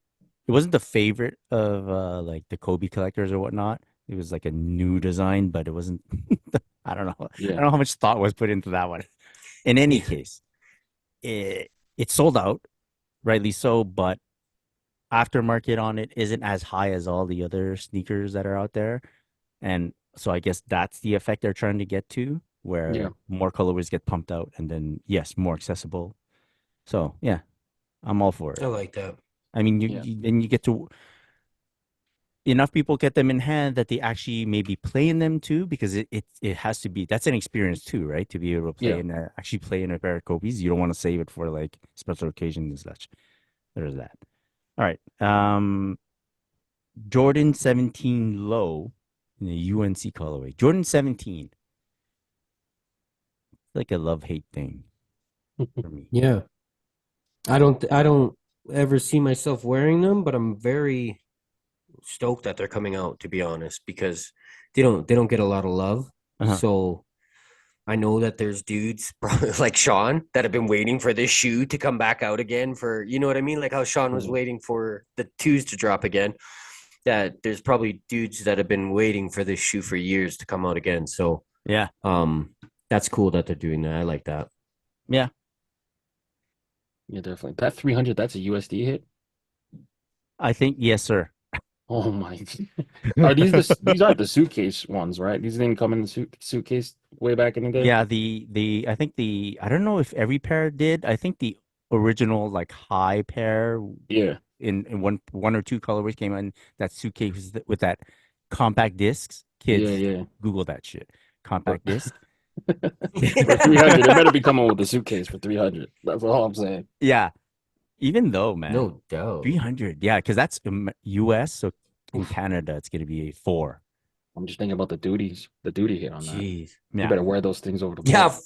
Speaker 2: it wasn't the favorite of like the Kobe collectors or whatnot. It was like a new design, but it wasn't I don't know. I
Speaker 4: Yeah.
Speaker 2: don't know how much thought was put into that one. In any
Speaker 3: Yeah.
Speaker 2: case, it sold out, rightly so, but aftermarket on it isn't as high as all the other sneakers that are out there. And so I guess that's the effect they're trying to get to,
Speaker 4: Yeah.
Speaker 2: where more colorways get pumped out and then yes, more accessible. So yeah, I'm all for
Speaker 3: I
Speaker 2: it.
Speaker 3: like that.
Speaker 2: I mean,
Speaker 4: Yeah.
Speaker 2: and you get to enough people get them in hand that they actually maybe play in them too, because it has to be that's an experience too, right? To be able to play
Speaker 4: Yeah.
Speaker 2: in actually play in a pair of Kobe's, you don't want to save it for like special occasions and such. There's that. All right. Jordan 17 low in the UNC colorway. Jordan 17, like a love hate thing for me.
Speaker 3: Yeah. I don't ever see myself wearing them, but I'm very stoked that they're coming out, to be honest, because they don't get a lot of love.
Speaker 2: Uh-huh.
Speaker 3: So I know that there's dudes probably like Sean that have been waiting for this shoe to come back out again for you know what I mean? Like how Sean was
Speaker 4: Mhm.
Speaker 3: waiting for the twos to drop again. That there's probably dudes that have been waiting for this shoe for years to come out again. So
Speaker 2: Yeah.
Speaker 3: um that's cool that they're doing that. I like that.
Speaker 2: Yeah.
Speaker 4: Yeah, definitely. That 300, that's a USD hit.
Speaker 2: I think yes, sir.
Speaker 4: Oh my. Are these aren't the suitcase ones, right? These didn't come in the suitcase way back in the day?
Speaker 2: Yeah, the I think the I don't know if every pair did. I think the original like high pair
Speaker 4: Yeah.
Speaker 2: in one or two colorways came in that suitcase with that compact discs.
Speaker 4: Yeah,
Speaker 2: Kids,
Speaker 4: yeah.
Speaker 2: Google that shit.
Speaker 4: For
Speaker 2: Compact disc.
Speaker 4: for 300, they better be coming with a suitcase for 300. That's all I'm saying.
Speaker 2: Yeah. Even though, man,
Speaker 3: No doubt.
Speaker 2: 300. Yeah, because that's US. So in
Speaker 4: Oof.
Speaker 2: Canada, it's going to be a four.
Speaker 4: I'm just thinking about the duty hit on that.
Speaker 3: Jeez.
Speaker 4: You
Speaker 2: Yeah.
Speaker 4: better wear those things over the
Speaker 3: Yeah,
Speaker 4: boat.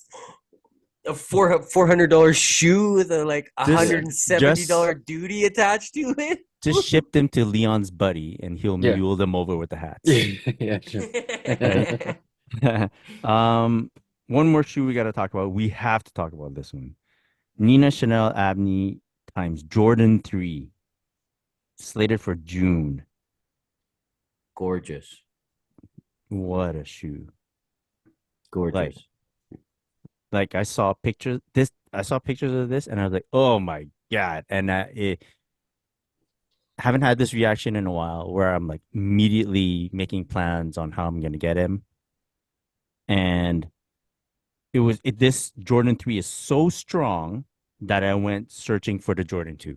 Speaker 3: a $400 shoe with a like a
Speaker 2: Just,
Speaker 3: hundred and seventy
Speaker 2: just,
Speaker 3: dollar duty attached to it.
Speaker 2: just ship them to Leon's buddy and he'll
Speaker 4: Yeah.
Speaker 2: mule them over with the hats.
Speaker 4: Yeah, sure.
Speaker 2: Right. um, one more shoe we got to talk about. We have to talk about this one. Nina Chanel Abney times Jordan 3, slated for June.
Speaker 3: Gorgeous.
Speaker 2: What a shoe.
Speaker 3: Gorgeous.
Speaker 2: Like I saw pictures of this and I was like, "Oh my God." And haven't had this reaction in a while where I'm like immediately making plans on how I'm going to get him. And this Jordan 3 is so strong that I went searching for the Jordan 2.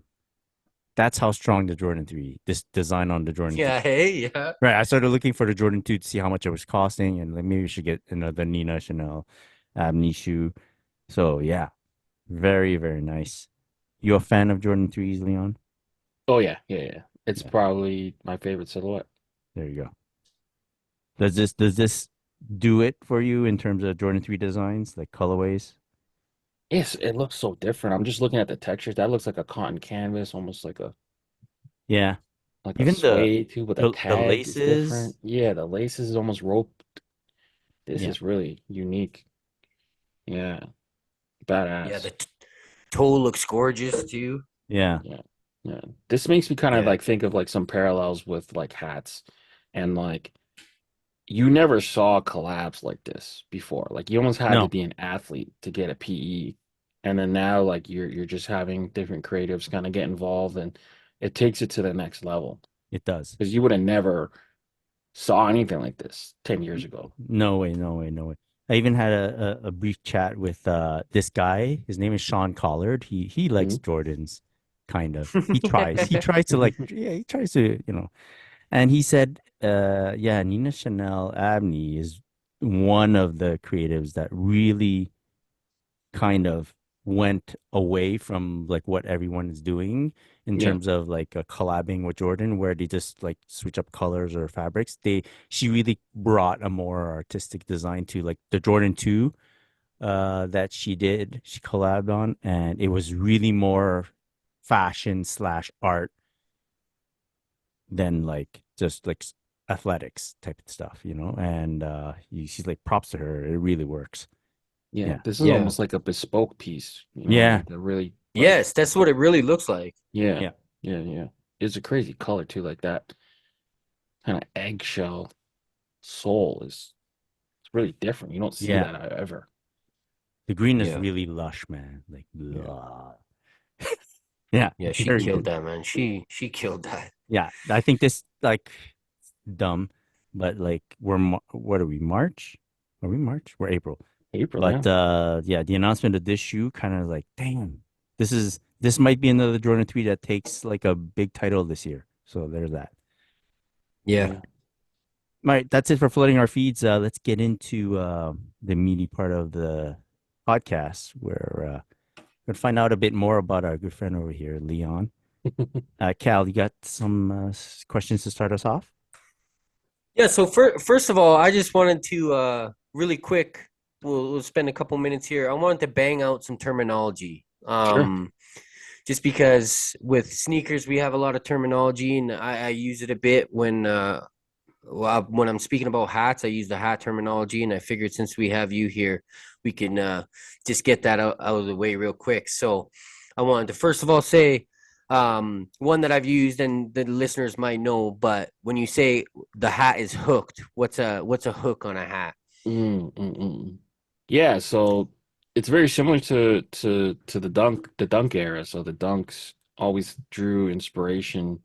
Speaker 2: that's how strong the Jordan 3, this design on the Jordan 3.
Speaker 3: Yeah, hey, yeah.
Speaker 2: Right. I started looking for the Jordan 2 to see how much it was costing, and like maybe we should get another Nina Chanel knee shoe. So yeah, very, very nice. You a fan of Jordan 3s, Leon?
Speaker 4: Oh yeah, yeah, yeah. It's
Speaker 2: Yeah,
Speaker 4: probably my favorite silhouette.
Speaker 2: there you go. Does this do it for you in terms of Jordan 3 designs, like colorways?
Speaker 4: Yes, it looks so different. I'm just looking at the textures. That looks like a cotton canvas, almost
Speaker 2: Yeah.
Speaker 4: like a
Speaker 2: Even the
Speaker 4: suede too, but the
Speaker 2: the
Speaker 4: tag is different.
Speaker 2: laces.
Speaker 4: Yeah, the laces is almost rope. This
Speaker 2: Yeah.
Speaker 4: is really unique. Yeah,
Speaker 3: Yeah,
Speaker 4: badass.
Speaker 3: the toe looks gorgeous too.
Speaker 2: Yeah.
Speaker 4: Yeah, yeah. This makes me kind of
Speaker 3: Yeah.
Speaker 4: like think of like some parallels with like hats, and like you never saw collabs like this before. Like you almost had to
Speaker 2: No,
Speaker 4: be an athlete to get a PE. And then now like you're just having different creatives kind of get involved and it takes it to the next level.
Speaker 2: it does.
Speaker 4: Because you would have never saw anything like this 10 years ago.
Speaker 2: No way, no way, no way. I even had a brief chat with this guy. His name is Sean Collard. He likes
Speaker 4: Mhm.
Speaker 2: Jordans, kind of. He tries. He tries to like yeah, he tries to, And he said, yeah, Nina Chanel Abney is one of the creatives that really kind of went away from like what everyone is doing in
Speaker 4: Yeah.
Speaker 2: terms of like collabing with Jordan, where they just like switch up colors or fabrics. She really brought a more artistic design to like the Jordan 2 that she collabed on, and it was really more fashion slash art than like just like athletics type of stuff, and she's like props to her, it really works.
Speaker 4: Yeah.
Speaker 2: Yeah,
Speaker 4: This is
Speaker 3: Yeah.
Speaker 4: almost like a bespoke piece,
Speaker 2: yeah,
Speaker 4: like a really like
Speaker 3: Yes, that's what it really looks like.
Speaker 4: yeah.
Speaker 2: yeah,
Speaker 4: Yeah, yeah. It's a crazy color too, like that kind of eggshell sole is it's really different. You don't see
Speaker 2: yeah.
Speaker 4: that ever.
Speaker 2: The green is
Speaker 3: Yeah.
Speaker 2: really lush, man. Like,
Speaker 4: Yeah.
Speaker 2: blah. Yeah,
Speaker 3: Yeah, she
Speaker 2: very
Speaker 3: killed
Speaker 2: good.
Speaker 3: that, man. She killed that.
Speaker 2: Yeah, I think this like dumb, but like what are we, March? Are we March? We're April.
Speaker 4: April, yeah.
Speaker 2: But yeah, the announcement of this shoe kind of like, damn, this might be another Jordan 3 that takes like a big title this year. So there's that.
Speaker 3: Yeah.
Speaker 4: Yeah.
Speaker 2: All right, that's it for flooding our feeds. Let's get into the meaty part of the podcast where we'll find out a bit more about our good friend over here, Leon. Cal, you got some questions to start us off?
Speaker 3: Yeah, so first of all, I just wanted to really quick, we'll spend a couple minutes here. I wanted to bang out some terminology.
Speaker 4: Sure.
Speaker 3: Just because with sneakers we have a lot of terminology and I use it a bit when I'm speaking about hats, I use the hat terminology, and I figured since we have you here, we can just get that out of the way real quick. So I wanted to first of all say one that I've used and the listeners might know, but when you say the hat is hooked, what's a hook on a hat?
Speaker 4: Mm. Yeah, so it's very similar to the dunk era. So the dunks always drew inspiration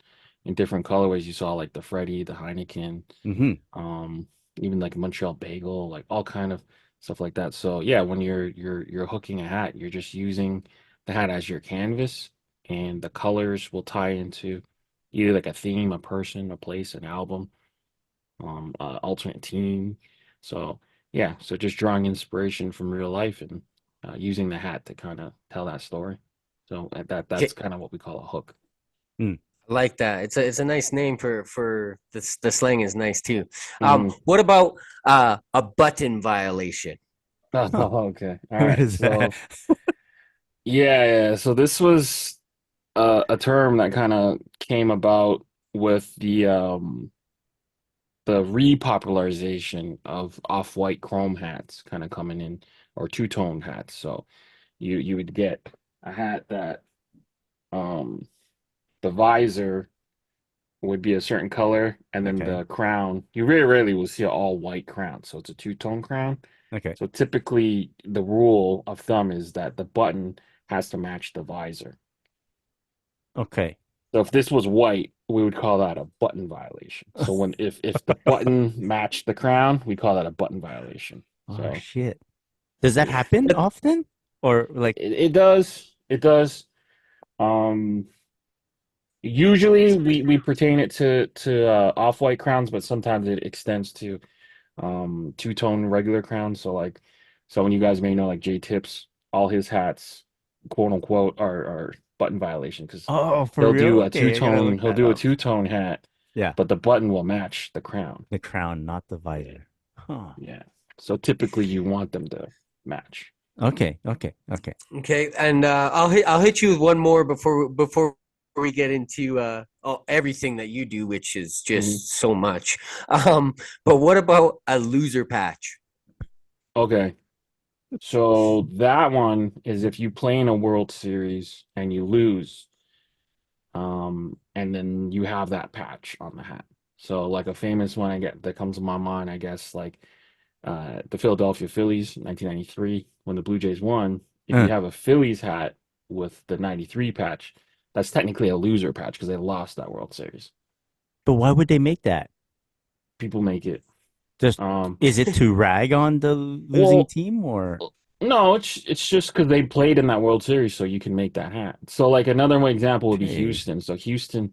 Speaker 4: in different colorways. You saw like the Freddie, the Heineken,
Speaker 2: Mm-hmm.
Speaker 4: um, even like Montreal Bagel, like all kind of stuff like that. So yeah, when you're hooking a hat, you're just using the hat as your canvas, and the colors will tie into either like a theme, a person, a place, an album, alternate team. So yeah, so just drawing inspiration from real life and using the hat to kind of tell that story. So that's
Speaker 3: Okay,
Speaker 4: kind of what we call a hook.
Speaker 2: Mm.
Speaker 3: I like that. It's a nice name for the slang is nice too.
Speaker 4: Hmm.
Speaker 3: What about a button violation?
Speaker 2: Huh.
Speaker 4: Oh, okay. All
Speaker 2: What
Speaker 4: right.
Speaker 2: is that?
Speaker 4: So yeah. So this was a term that kind of came about with the repopularization of off-white chrome hats kind of coming in, or two-tone hats. So you would get a hat that um the visor would be a certain color, and then
Speaker 2: Okay.
Speaker 4: the crown, you very rarely will see an all white crown. So it's a two-tone crown.
Speaker 2: Okay.
Speaker 4: So typically the rule of thumb is that the button has to match the visor.
Speaker 2: Okay.
Speaker 4: So if this was white, we would call that a button violation. So when if the button matched the crown, we call that a button violation.
Speaker 2: Oh
Speaker 4: So
Speaker 2: shit. Does that
Speaker 4: yeah,
Speaker 2: happen
Speaker 3: But
Speaker 2: often? Or like
Speaker 4: it does. It does. Um, Usually we pertain it to off-white crowns, but sometimes it extends to two-tone regular crowns. So like when you guys may know like J Tips, all his hats, quote unquote, are button violation because
Speaker 2: Oh, for real? Okay, I gotta look
Speaker 4: he'll
Speaker 2: that
Speaker 4: do a
Speaker 2: up.
Speaker 4: two-tone hat,
Speaker 2: Yeah,
Speaker 4: but the button will match the crown.
Speaker 2: the crown, not the visor. Huh.
Speaker 4: Yeah. So typically you want them to match.
Speaker 2: Okay, okay, okay.
Speaker 3: Okay, and I'll hit you with one more before we get into everything that you do, which is
Speaker 4: Mhm.
Speaker 3: just so much. Um, but what about a loser patch?
Speaker 4: Okay. So that one is if you play in a World Series and you lose, and then you have that patch on the hat. So like a famous one I get that comes to my mind, I guess, like the Philadelphia Phillies, 1993, when the Blue Jays won. If you
Speaker 2: Uh,
Speaker 4: have a Phillies hat with the 93 patch, that's technically a loser patch because they lost that World Series.
Speaker 2: but why would they make that?
Speaker 4: People make it.
Speaker 2: Just
Speaker 4: Um,
Speaker 2: is it to rag on the losing
Speaker 4: well,
Speaker 2: team or
Speaker 4: no, it's just because they played in that World Series, so you can make that hat. So like another one example would be
Speaker 2: okay?
Speaker 4: Houston. So Houston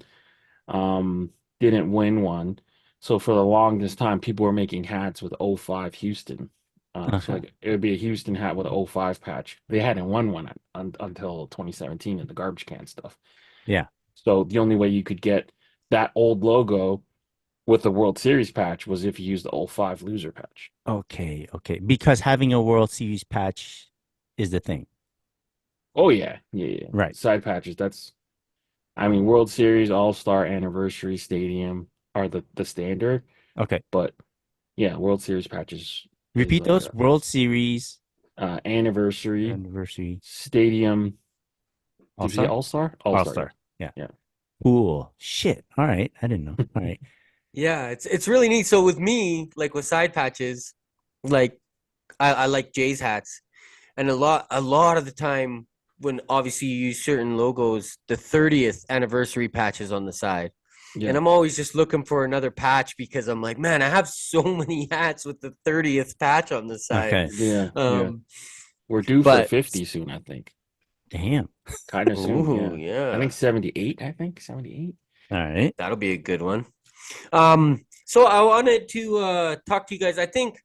Speaker 4: um didn't win one. So for the longest time, people were making hats with '05 Houston. So
Speaker 2: Okay.
Speaker 4: like it would be a Houston hat with a '05 patch. They hadn't won one until 2017 in the garbage can stuff.
Speaker 2: Yeah.
Speaker 4: So the only way you could get that old logo with the World Series patch was if you used the '05 loser patch.
Speaker 2: Okay, okay. Because having a World Series patch is the thing.
Speaker 4: Oh yeah, yeah, yeah.
Speaker 2: Right.
Speaker 4: Side patches. That's I mean World Series, All-Star, Anniversary, Stadium are the standard,
Speaker 2: Okay.
Speaker 4: but yeah, World Series patches is
Speaker 2: Repeat those. World Series
Speaker 4: Anniversary,
Speaker 2: anniversary
Speaker 4: Stadium. Did you say
Speaker 2: All-Star?
Speaker 4: All-Star? All-Star, yeah.
Speaker 2: All-Star. Yeah.
Speaker 4: Yeah.
Speaker 2: Cool. Shit. All right. I didn't know. All right.
Speaker 3: Yeah, it's really neat. So with me, like with side patches, like I like Jay's hats, and a lot of the time when obviously you use certain logos, the 30th anniversary patch is on the side. And
Speaker 4: Yeah.
Speaker 3: I'm always just looking for another patch because I'm like, man, I have so many hats with the 30th patch on the side.
Speaker 2: Okay.
Speaker 4: Yeah. Yeah.
Speaker 3: Um,
Speaker 4: We're due for
Speaker 3: but
Speaker 4: 50 soon, I think.
Speaker 2: Damn.
Speaker 4: Kind of soon,
Speaker 3: ooh,
Speaker 4: yeah. I
Speaker 3: yeah,
Speaker 4: think 78, I think 78.
Speaker 2: All right.
Speaker 3: that'll be a good one. So I wanted to talk to you guys. I think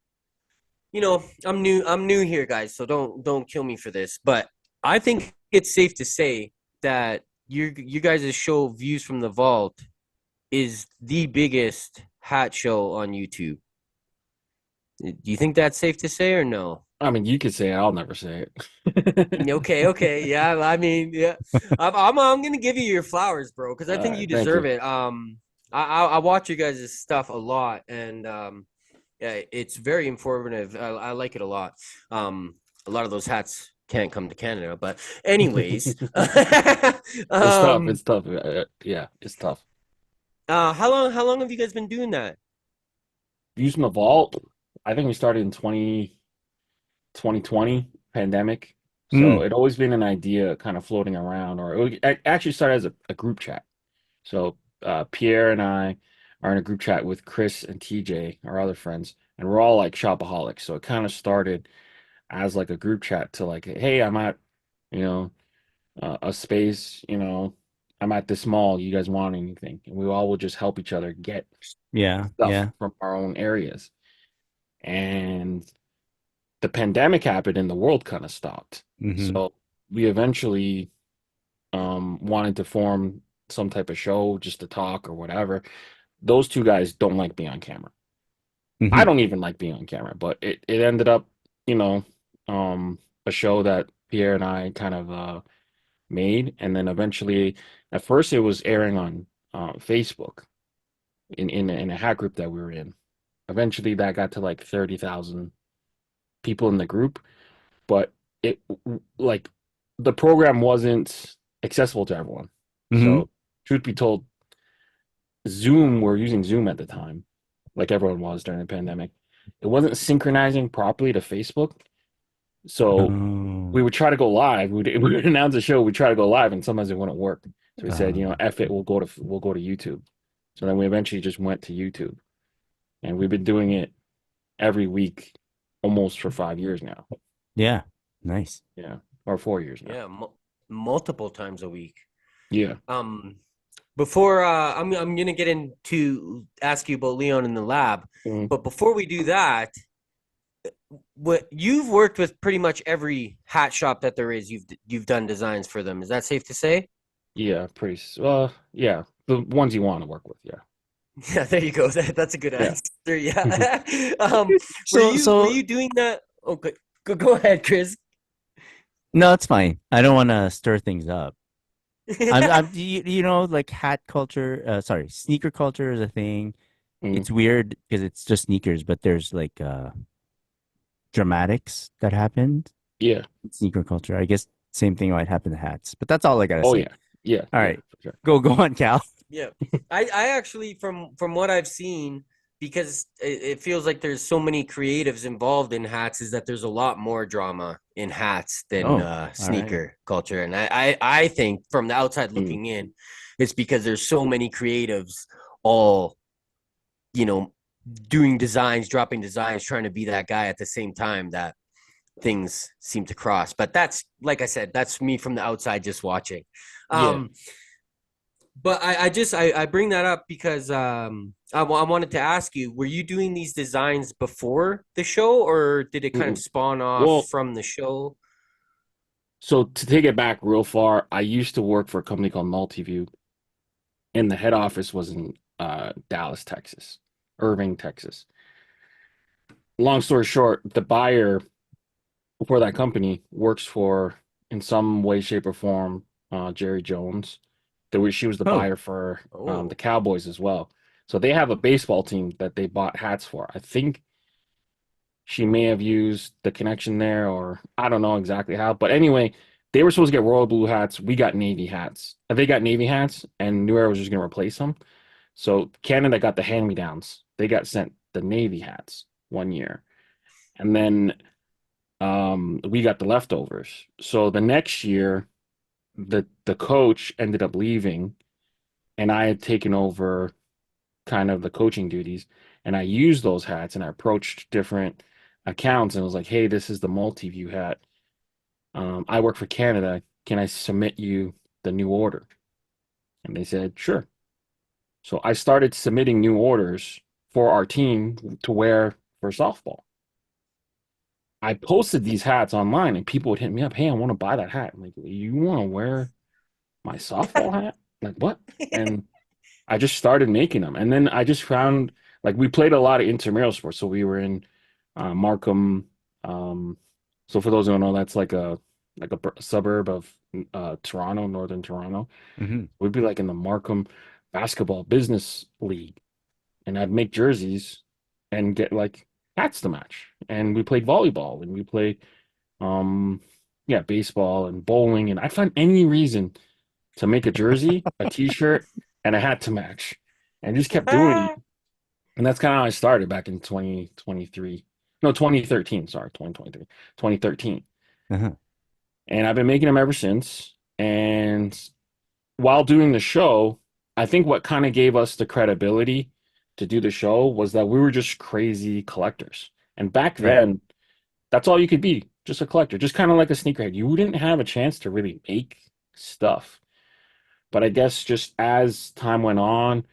Speaker 3: I'm new here, guys, so don't kill me for this, but I think it's safe to say that you guys' show Views from the Vault is the biggest hat show on YouTube. Do you think that's safe to say or no?
Speaker 4: I mean, you could say it, I'll never say it.
Speaker 3: Okay, yeah. I mean, yeah. I'm gonna give you your flowers, bro, because I
Speaker 4: All
Speaker 3: think
Speaker 4: right,
Speaker 3: you
Speaker 4: thank
Speaker 3: deserve
Speaker 4: you.
Speaker 3: it. I watch you guys' stuff a lot, and yeah, it's very informative. I like it a lot. A lot of those hats can't come to Canada, but anyways,
Speaker 4: It's tough.
Speaker 3: um,
Speaker 4: It's tough. Yeah, it's tough.
Speaker 3: how long have you guys been doing that?
Speaker 4: Using the vault, I think we started in 2020 pandemic. So
Speaker 2: Mm.
Speaker 4: it always been an idea kind of floating around, or it actually started as a group chat. So Pierre and I are in a group chat with Chris and TJ, our other friends, and we're all like shopaholics. So it kind of started as like a group chat to like, hey, I'm at, you know, a space, I'm at this mall. You guys want anything? And we all would just help each other get
Speaker 2: Yeah.
Speaker 4: stuff
Speaker 2: Yeah.
Speaker 4: from our own areas. And the pandemic happened and the world kind of stopped.
Speaker 2: Mm-hmm.
Speaker 4: So we eventually wanted to form some type of show just to talk or whatever. Those two guys don't like being on camera. I
Speaker 2: Mm-hmm.
Speaker 4: don't even like being on camera, but it ended up, you know, um, a show that Pierre and I kind of made, and then eventually, at first, it was airing on Facebook in a hack group that we were in. Eventually, that got to like 30,000 people in the group, but it like the program wasn't accessible to everyone.
Speaker 2: Mm-hmm.
Speaker 4: So, truth be told, we're using Zoom at the time, like everyone was during the pandemic. It wasn't synchronizing properly to Facebook. So
Speaker 2: Oh.
Speaker 4: we would try to go live. We would announce a show. We'd try to go live, and sometimes it wouldn't work. So we said,
Speaker 2: Uh,
Speaker 4: F it. We'll go to YouTube. So then we eventually just went to YouTube, and we've been doing it every week, almost for 5 years now.
Speaker 2: yeah. Nice.
Speaker 4: Yeah, or 4 years now.
Speaker 3: Yeah, multiple times a week.
Speaker 4: Yeah.
Speaker 3: Um, Before I'm gonna get into ask you about Leon in the lab,
Speaker 4: Mm,
Speaker 3: but before we do that, what you've worked with pretty much every hat shop that there is. You've done designs for them. Is that safe to say?
Speaker 4: yeah, yeah, the ones you want to work with, yeah.
Speaker 3: Yeah, there you go. That's a good
Speaker 4: Yeah.
Speaker 3: answer. Yeah. Were
Speaker 2: So
Speaker 3: you
Speaker 2: so
Speaker 3: doing that? Okay, go ahead, Chris.
Speaker 2: no, it's fine. I don't want to stir things up. I'm you know, like hat culture, sorry, sneaker culture is a thing.
Speaker 4: Mm,
Speaker 2: It's weird because it's just sneakers, but there's like dramatics that happened
Speaker 4: yeah.
Speaker 2: in sneaker culture. I guess same thing might happen to hats, but that's all I gotta
Speaker 4: Oh
Speaker 2: say.
Speaker 4: yeah. Yeah,
Speaker 2: All
Speaker 4: yeah,
Speaker 2: right,
Speaker 4: for sure.
Speaker 2: go on, Cal.
Speaker 3: Yeah, I actually from what I've seen, because it feels like there's so many creatives involved in hats, is that there's a lot more drama in hats than
Speaker 2: Oh, all right.
Speaker 3: sneaker culture, and I think from the outside
Speaker 4: Mm,
Speaker 3: looking in, it's because there's so many creatives all you know doing designs, dropping designs, trying to be that guy at the same time that things seem to cross. But that's like I said, that's me from the outside just watching.
Speaker 4: yeah.
Speaker 3: Um, but I bring that up because I wanted to ask you, were you doing these designs before the show, or did it kind of
Speaker 4: Mm-mm.
Speaker 3: spawn off
Speaker 4: Well,
Speaker 3: from the show?
Speaker 4: so to take it back real far, I used to work for a company called Multiview, and the head office was in Dallas, Texas, Irving, Texas. Long story short, the buyer for that company works for, in some way, shape, or form, Jerry Jones. She was the
Speaker 2: Oh,
Speaker 4: buyer for the
Speaker 3: Oh,
Speaker 4: Cowboys as well. So they have a baseball team that they bought hats for. I think she may have used the connection there, or I don't know exactly how. But anyway, they were supposed to get royal blue hats. We got navy hats. They got navy hats, and New Era was just going to replace them. So Canada got the hand-me-downs. They got sent the navy hats 1 year, and then we got the leftovers. So the next year, the coach ended up leaving, and I had taken over kind of the coaching duties, and I used those hats, and I approached different accounts and was like, "Hey, this is the multi-view hat. I work for Canada. Can I submit you the new order?" And they said, "Sure." So I started submitting new orders for our team to wear for softball. I posted these hats online, and people would hit me up, "Hey, I want to buy that hat." I'm like, "You want to wear my softball hat? Like what?" And I just started making them, and then I just found like we played a lot of intramural sports. So we were in Markham. So for those who don't know, that's like a suburb of Toronto, northern Toronto.
Speaker 2: hmm.
Speaker 4: We'd be like in the Markham Basketball Business League, and I'd make jerseys and get like hats to match. And we played volleyball, and we played um yeah, baseball and bowling, and I found any reason to make a jersey, a t-shirt, and a hat to match, and just kept doing it. And that's kind of how I started back in 2023. No, 2013, sorry, 2023, 2013.
Speaker 2: Uh-huh.
Speaker 4: And I've been making them ever since. And while doing the show, I think what kind of gave us the credibility to do the show was that we were just crazy collectors. And back
Speaker 2: Right.
Speaker 4: then, that's all you could be, just a collector, just kind of like a sneakerhead. You didn't have a chance to really make stuff. But I guess just as time went on,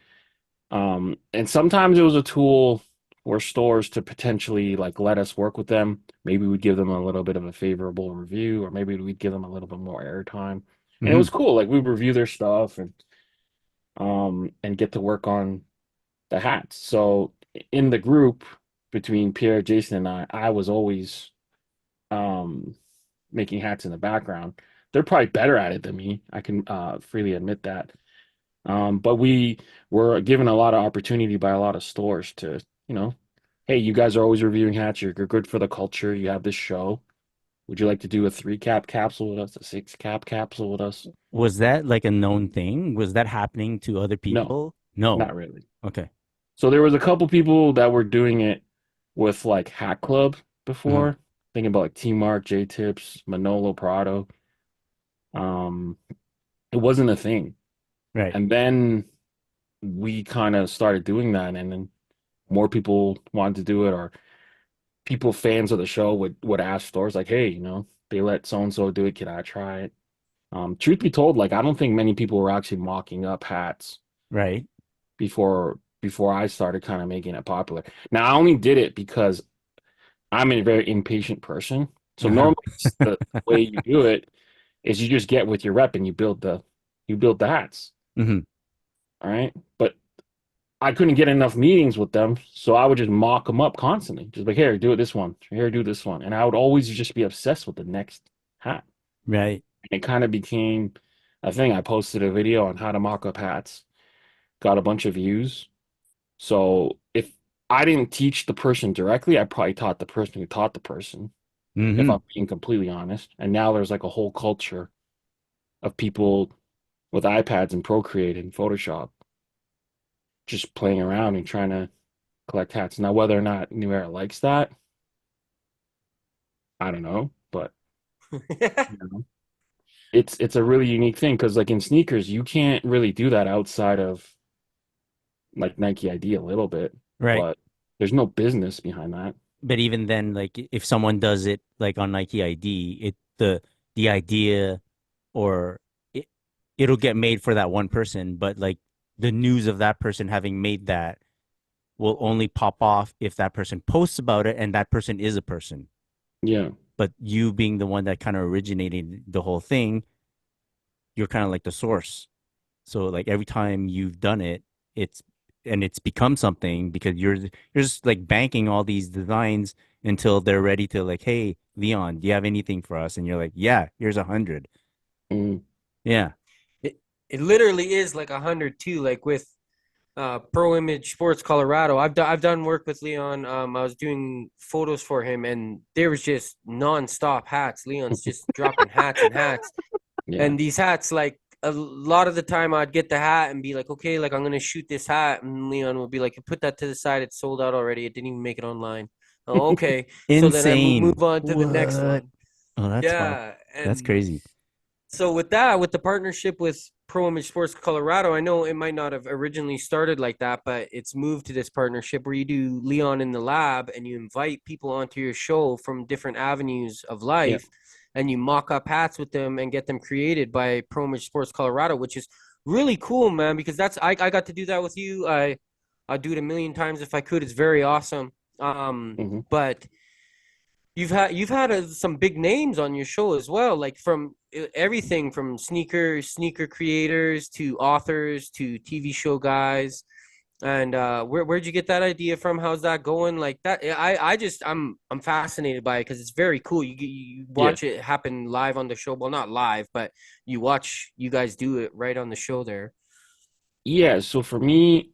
Speaker 4: and sometimes it was a tool for stores to potentially like let us work with them. Maybe we'd give them a little bit of a favorable review, or maybe we'd give them a little bit more airtime. And it was
Speaker 2: Hmm.
Speaker 4: cool. Like we'd review their stuff and get to work on the hats. So in the group between Pierre, Jason, and I was always um making hats in the background. They're probably better at it than me. I can freely admit that. But we were given a lot of opportunity by a lot of stores to, you know, hey, you guys are always reviewing hats. You're good for the culture. You have this show. Would you like to do a 3 cap capsule with us, a 6 cap capsule with us?
Speaker 2: Was that like a known thing? Was that happening to other
Speaker 4: No,
Speaker 2: people? No.
Speaker 4: not really.
Speaker 2: Okay.
Speaker 4: So there was a couple people that were doing it with like Hat Club
Speaker 2: Uh-huh.
Speaker 4: before, thinking about like T Mark, J Tips, Manolo Prado. Um, it wasn't a thing.
Speaker 2: Right.
Speaker 4: And then we kind of started doing that, and then more people wanted to do it, or people fans of the show would ask stores like, "Hey, they let so and so do it. Can I try it?" Truth be told, like I don't think many people were actually mocking up hats
Speaker 2: Right.
Speaker 4: before I started kind of making it popular. Now I only did it because I'm a very impatient person. So
Speaker 2: Uh-huh.
Speaker 4: normally the way you do it is you just get with your rep and you build the hats.
Speaker 2: Hmm.
Speaker 4: All right. But I couldn't get enough meetings with them, so I would just mock them up constantly. Just like, here, do it this one. Here, do this one. And I would always just be obsessed with the next hat.
Speaker 2: Right.
Speaker 4: It kind of became a thing. I posted a video on how to mock up hats, got a bunch of views. So if I didn't teach the person directly, I probably taught the person who taught the person, if
Speaker 2: Hmm.
Speaker 4: I'm being completely honest. And now there's like a whole culture of people with iPads and Procreate and Photoshop just playing around and trying to collect hats. Now, whether or not New Era likes that, I don't know, but you know, it's a really unique thing because like in sneakers, you can't really do that outside of like Nike ID a little bit,
Speaker 2: Right.
Speaker 4: but there's no business behind that.
Speaker 2: But even then, like if someone does it like on Nike ID, the idea or it it'll get made for that one person, but like the news of that person having made that will only pop off if that person posts about it and that person is a person.
Speaker 4: Yeah.
Speaker 2: But you being the one that kind of originated the whole thing, you're kind of like the source. So like every time you've done it, it's it's become something because you're just like banking all these designs until they're ready to like, hey, Leon, do you have anything for us? And you're like, yeah, here's 100.
Speaker 4: Mm,
Speaker 2: Yeah.
Speaker 3: It literally is like 100 too. Like with Pro Image Sports Colorado, I've done work with Leon. I was doing photos for him, and there was just nonstop hats. Leon's just dropping hats and hats.
Speaker 4: yeah.
Speaker 3: And these hats, like a lot of the time, I'd get the hat and be like, okay, like I'm gonna shoot this hat, and Leon would be like, put that to the side. It's sold out already. It didn't even make it online. Oh, okay. So then I
Speaker 2: Insane.
Speaker 3: move on to the next
Speaker 2: What?
Speaker 3: one.
Speaker 2: Oh, that's wild.
Speaker 3: Yeah,
Speaker 2: That's
Speaker 3: and
Speaker 2: crazy.
Speaker 3: so with that, with the partnership with Pro Image Sports Colorado, I know it might not have originally started like that, but it's moved to this partnership where you do Leon in the lab and you invite people onto your show from different avenues of
Speaker 4: Yeah.
Speaker 3: life and you mock up hats with them and get them created by Pro Image Sports Colorado, which is really cool, man, because I got to do that with you. I'd do it a million times if I could. It's very awesome.
Speaker 4: Hmm.
Speaker 3: But you've had some big names on your show as well, like from everything from sneaker creators to authors to TV show guys. And where'd you get that idea from? How's that going? Like that, I'm fascinated by it because it's very cool. You
Speaker 4: Yeah.
Speaker 3: watch it happen live on the show. Well, not live, but you watch you guys do it right on the show there.
Speaker 4: Yeah. So for me,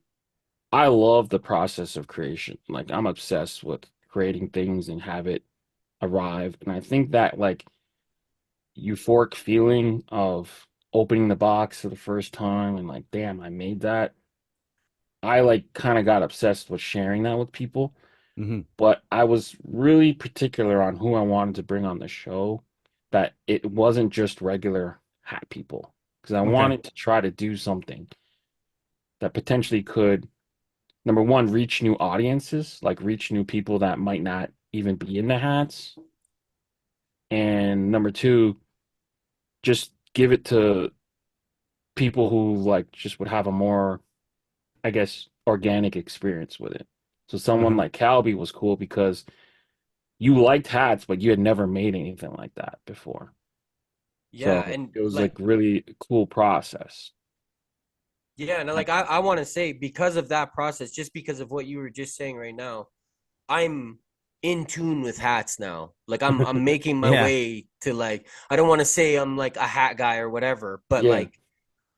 Speaker 4: I love the process of creation. Like I'm obsessed with creating things and have it arrive. And I think that like euphoric feeling of opening the box for the first time and like, damn, I made that. I like kind of got obsessed with sharing that with people,
Speaker 2: Hmm.
Speaker 4: but I was really particular on who I wanted to bring on the show, that it wasn't just regular hat people, because I
Speaker 2: Okay.
Speaker 4: wanted to try to do something that potentially could, number one, reach new audiences, like reach new people that might not even be into hats, and number two, just give it to people who like just would have a more, I guess, organic experience with it. So someone
Speaker 2: Uh-huh.
Speaker 4: like Calby was cool because you liked hats, but you had never made anything like that before.
Speaker 3: Yeah,
Speaker 4: So
Speaker 3: and
Speaker 4: it was
Speaker 3: like
Speaker 4: like really cool process.
Speaker 3: yeah, and like I want to say because of that process, just because of what you were just saying right now, I'm in tune with hats now. Like I'm making my
Speaker 2: Yeah.
Speaker 3: way to like I don't want to say I'm like a hat guy or whatever, but
Speaker 4: Yeah,
Speaker 3: like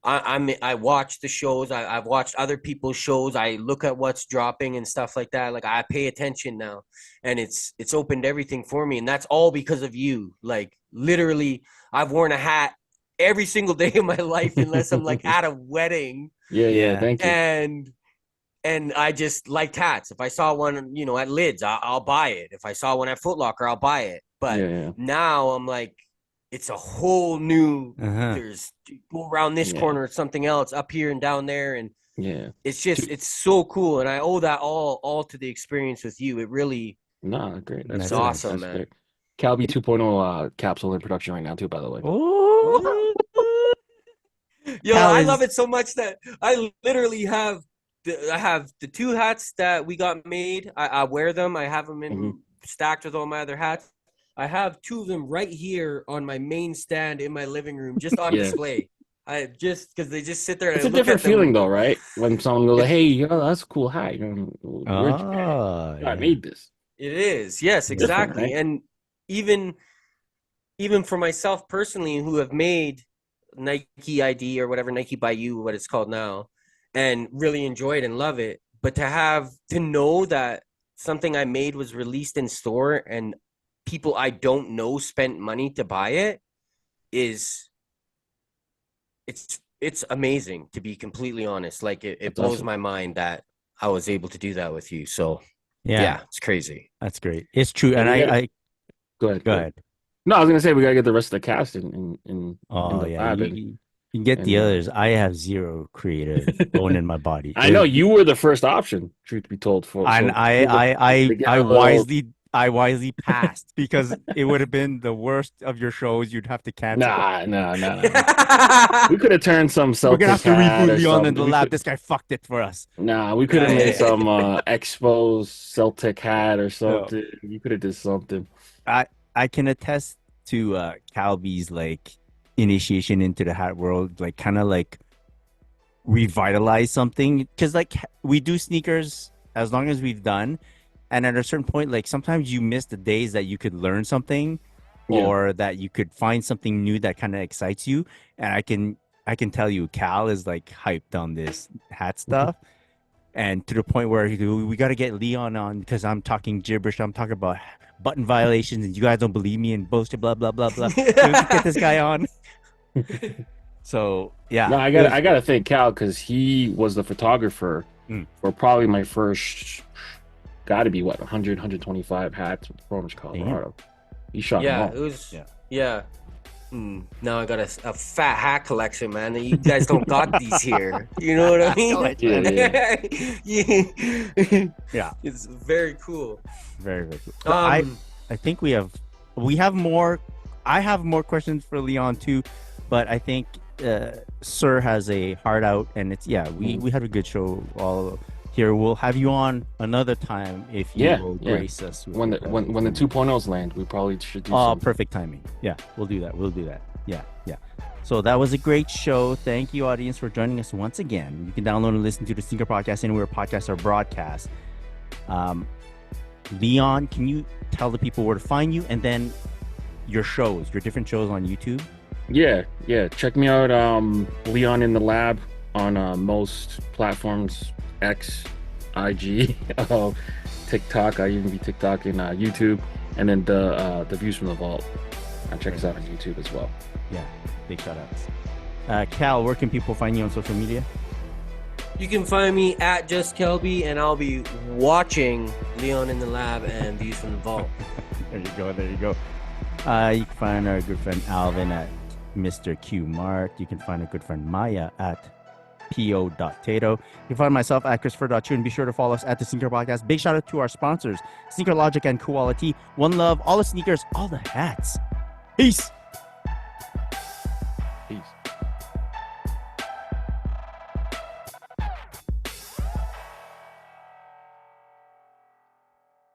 Speaker 3: I watch the shows. I've watched other people's shows. I look at what's dropping and stuff like that. Like I pay attention now, and it's opened everything for me, and that's all because of you. Like literally, I've worn a hat every single day of my life, unless I'm like at a wedding,
Speaker 4: yeah, yeah.
Speaker 2: Yeah.
Speaker 4: Thank you.
Speaker 3: and I just liked hats. If I saw one, at Lids, I'll buy it. If I saw one at Foot Locker, I'll buy it. But
Speaker 4: Yeah, yeah,
Speaker 3: now I'm like, it's a whole new.
Speaker 2: Uh-huh.
Speaker 3: There's go around this
Speaker 4: yeah,
Speaker 3: corner, it's something else up here and down there, and
Speaker 4: yeah.
Speaker 3: it's just
Speaker 4: To,
Speaker 3: it's so cool. And I owe that all to the experience with you. It really,
Speaker 4: nah, great. That's
Speaker 3: it's
Speaker 2: That's
Speaker 4: great.
Speaker 2: nice.
Speaker 3: awesome,
Speaker 4: That's
Speaker 3: man.
Speaker 4: great. Calby 2.0 capsule in production right now too, by the way.
Speaker 2: Oh,
Speaker 3: Woo! Yo,
Speaker 2: Cal
Speaker 3: I
Speaker 2: is-
Speaker 3: love it so much that I literally have the two hats that we got made. I wear them. I have them in stacked with all my other hats. I have two of them right here on my main stand in my living room, just on
Speaker 4: Yeah.
Speaker 3: display. I just because they just sit there and
Speaker 4: It's
Speaker 3: I
Speaker 4: a
Speaker 3: look
Speaker 4: different
Speaker 3: at them.
Speaker 4: feeling though, right? When someone goes,
Speaker 3: It's-
Speaker 4: "Hey, yo, that's a cool hat. Where'd you get it?
Speaker 2: Oh,
Speaker 4: I
Speaker 2: yeah.
Speaker 4: made this."
Speaker 3: It is, yes,
Speaker 2: Different,
Speaker 3: exactly.
Speaker 4: right?
Speaker 3: And even for myself personally, who have made Nike ID or whatever, Nike by You, what it's called now, and really enjoy it and love it. But to know that something I made was released in store and people I don't know spent money to buy it is it's amazing, to be completely honest. Like it
Speaker 4: That's
Speaker 3: blows
Speaker 4: awesome.
Speaker 3: my mind that I was able to do that with you. So
Speaker 2: Yeah,
Speaker 3: yeah, it's crazy.
Speaker 2: that's great. It's true. And
Speaker 4: we gotta-
Speaker 2: I
Speaker 4: Go ahead.
Speaker 2: go ahead.
Speaker 4: No, I was gonna say we gotta get the rest of the cast in
Speaker 2: Oh,
Speaker 4: the
Speaker 2: yeah.
Speaker 4: lab.
Speaker 2: You can get the
Speaker 4: and,
Speaker 2: others. I have zero creative bone in my body.
Speaker 4: I know you were the first option, truth be told.
Speaker 2: And
Speaker 4: To get a little-
Speaker 2: I wisely passed because it would have been the worst of your shows. You'd have to cancel.
Speaker 4: Nah. We could have turned some
Speaker 2: We're gonna have
Speaker 4: Celtic
Speaker 2: to
Speaker 4: hat
Speaker 2: reboot
Speaker 4: or
Speaker 2: Leon in the
Speaker 4: something.
Speaker 2: lab. This guy fucked it for us.
Speaker 4: Nah, we could have made some Expos Celtic hat or
Speaker 2: No.
Speaker 4: something. You could have did something.
Speaker 2: I can attest to Calby's like initiation into the hat world, like kind of like revitalize something, because like we do sneakers as long as we've done, and at a certain point, like sometimes you miss the days that you could learn something
Speaker 4: Yeah.
Speaker 2: or that you could find something new that kind of excites you. And I can tell you, Cal is like hyped on this hat stuff. And to the point where we got to get Leon on because I'm talking gibberish. I'm talking about button violations, and you guys don't believe me and bullshit, blah blah blah blah. Get this guy on. So yeah,
Speaker 4: No, I gotta thank Cal because he was the photographer for probably my first, gotta be what 100, 125 hats with Orange, Colorado. He shot them all.
Speaker 3: It was yeah. Now I got a fat hat collection, man. You guys don't got these here. You know what I mean?
Speaker 2: Yeah.
Speaker 3: It's very cool.
Speaker 2: Very very cool. So I think we have more. I have more questions for Leon too, but I think Sir has a heart out, and it's we had a good show all here. We'll have you on another time if you will grace us with
Speaker 4: when the 2.0s land. We probably should do something.
Speaker 2: Perfect timing. Yeah, we'll do that. Yeah. So that was a great show. Thank you, audience, for joining us once again. You can download and listen to the Sneaker Podcast anywhere podcasts are broadcast. Leon, can you tell the people where to find you, and then your different shows on YouTube?
Speaker 4: Yeah. Check me out, Leon in the Lab on most platforms, X, IG, TikTok. I even be TikToking, YouTube, and then the Views from the Vault. Check us out on YouTube as well.
Speaker 2: Yeah, big shout outs. Cal, where can people find you on social media?
Speaker 3: You can find me at Just Kelby, and I'll be watching Leon in the Lab and Views from the Vault.
Speaker 2: There you go. You can find our good friend Alvin at Mr. Q Mart. You can find our good friend Maya at po.tato. You can find myself at Christopher.chu, and be sure to follow us at the Sneaker Podcast. Big shout out to our sponsors, Sneaker Logic and Quality. One love, all the sneakers, all the hats. Peace.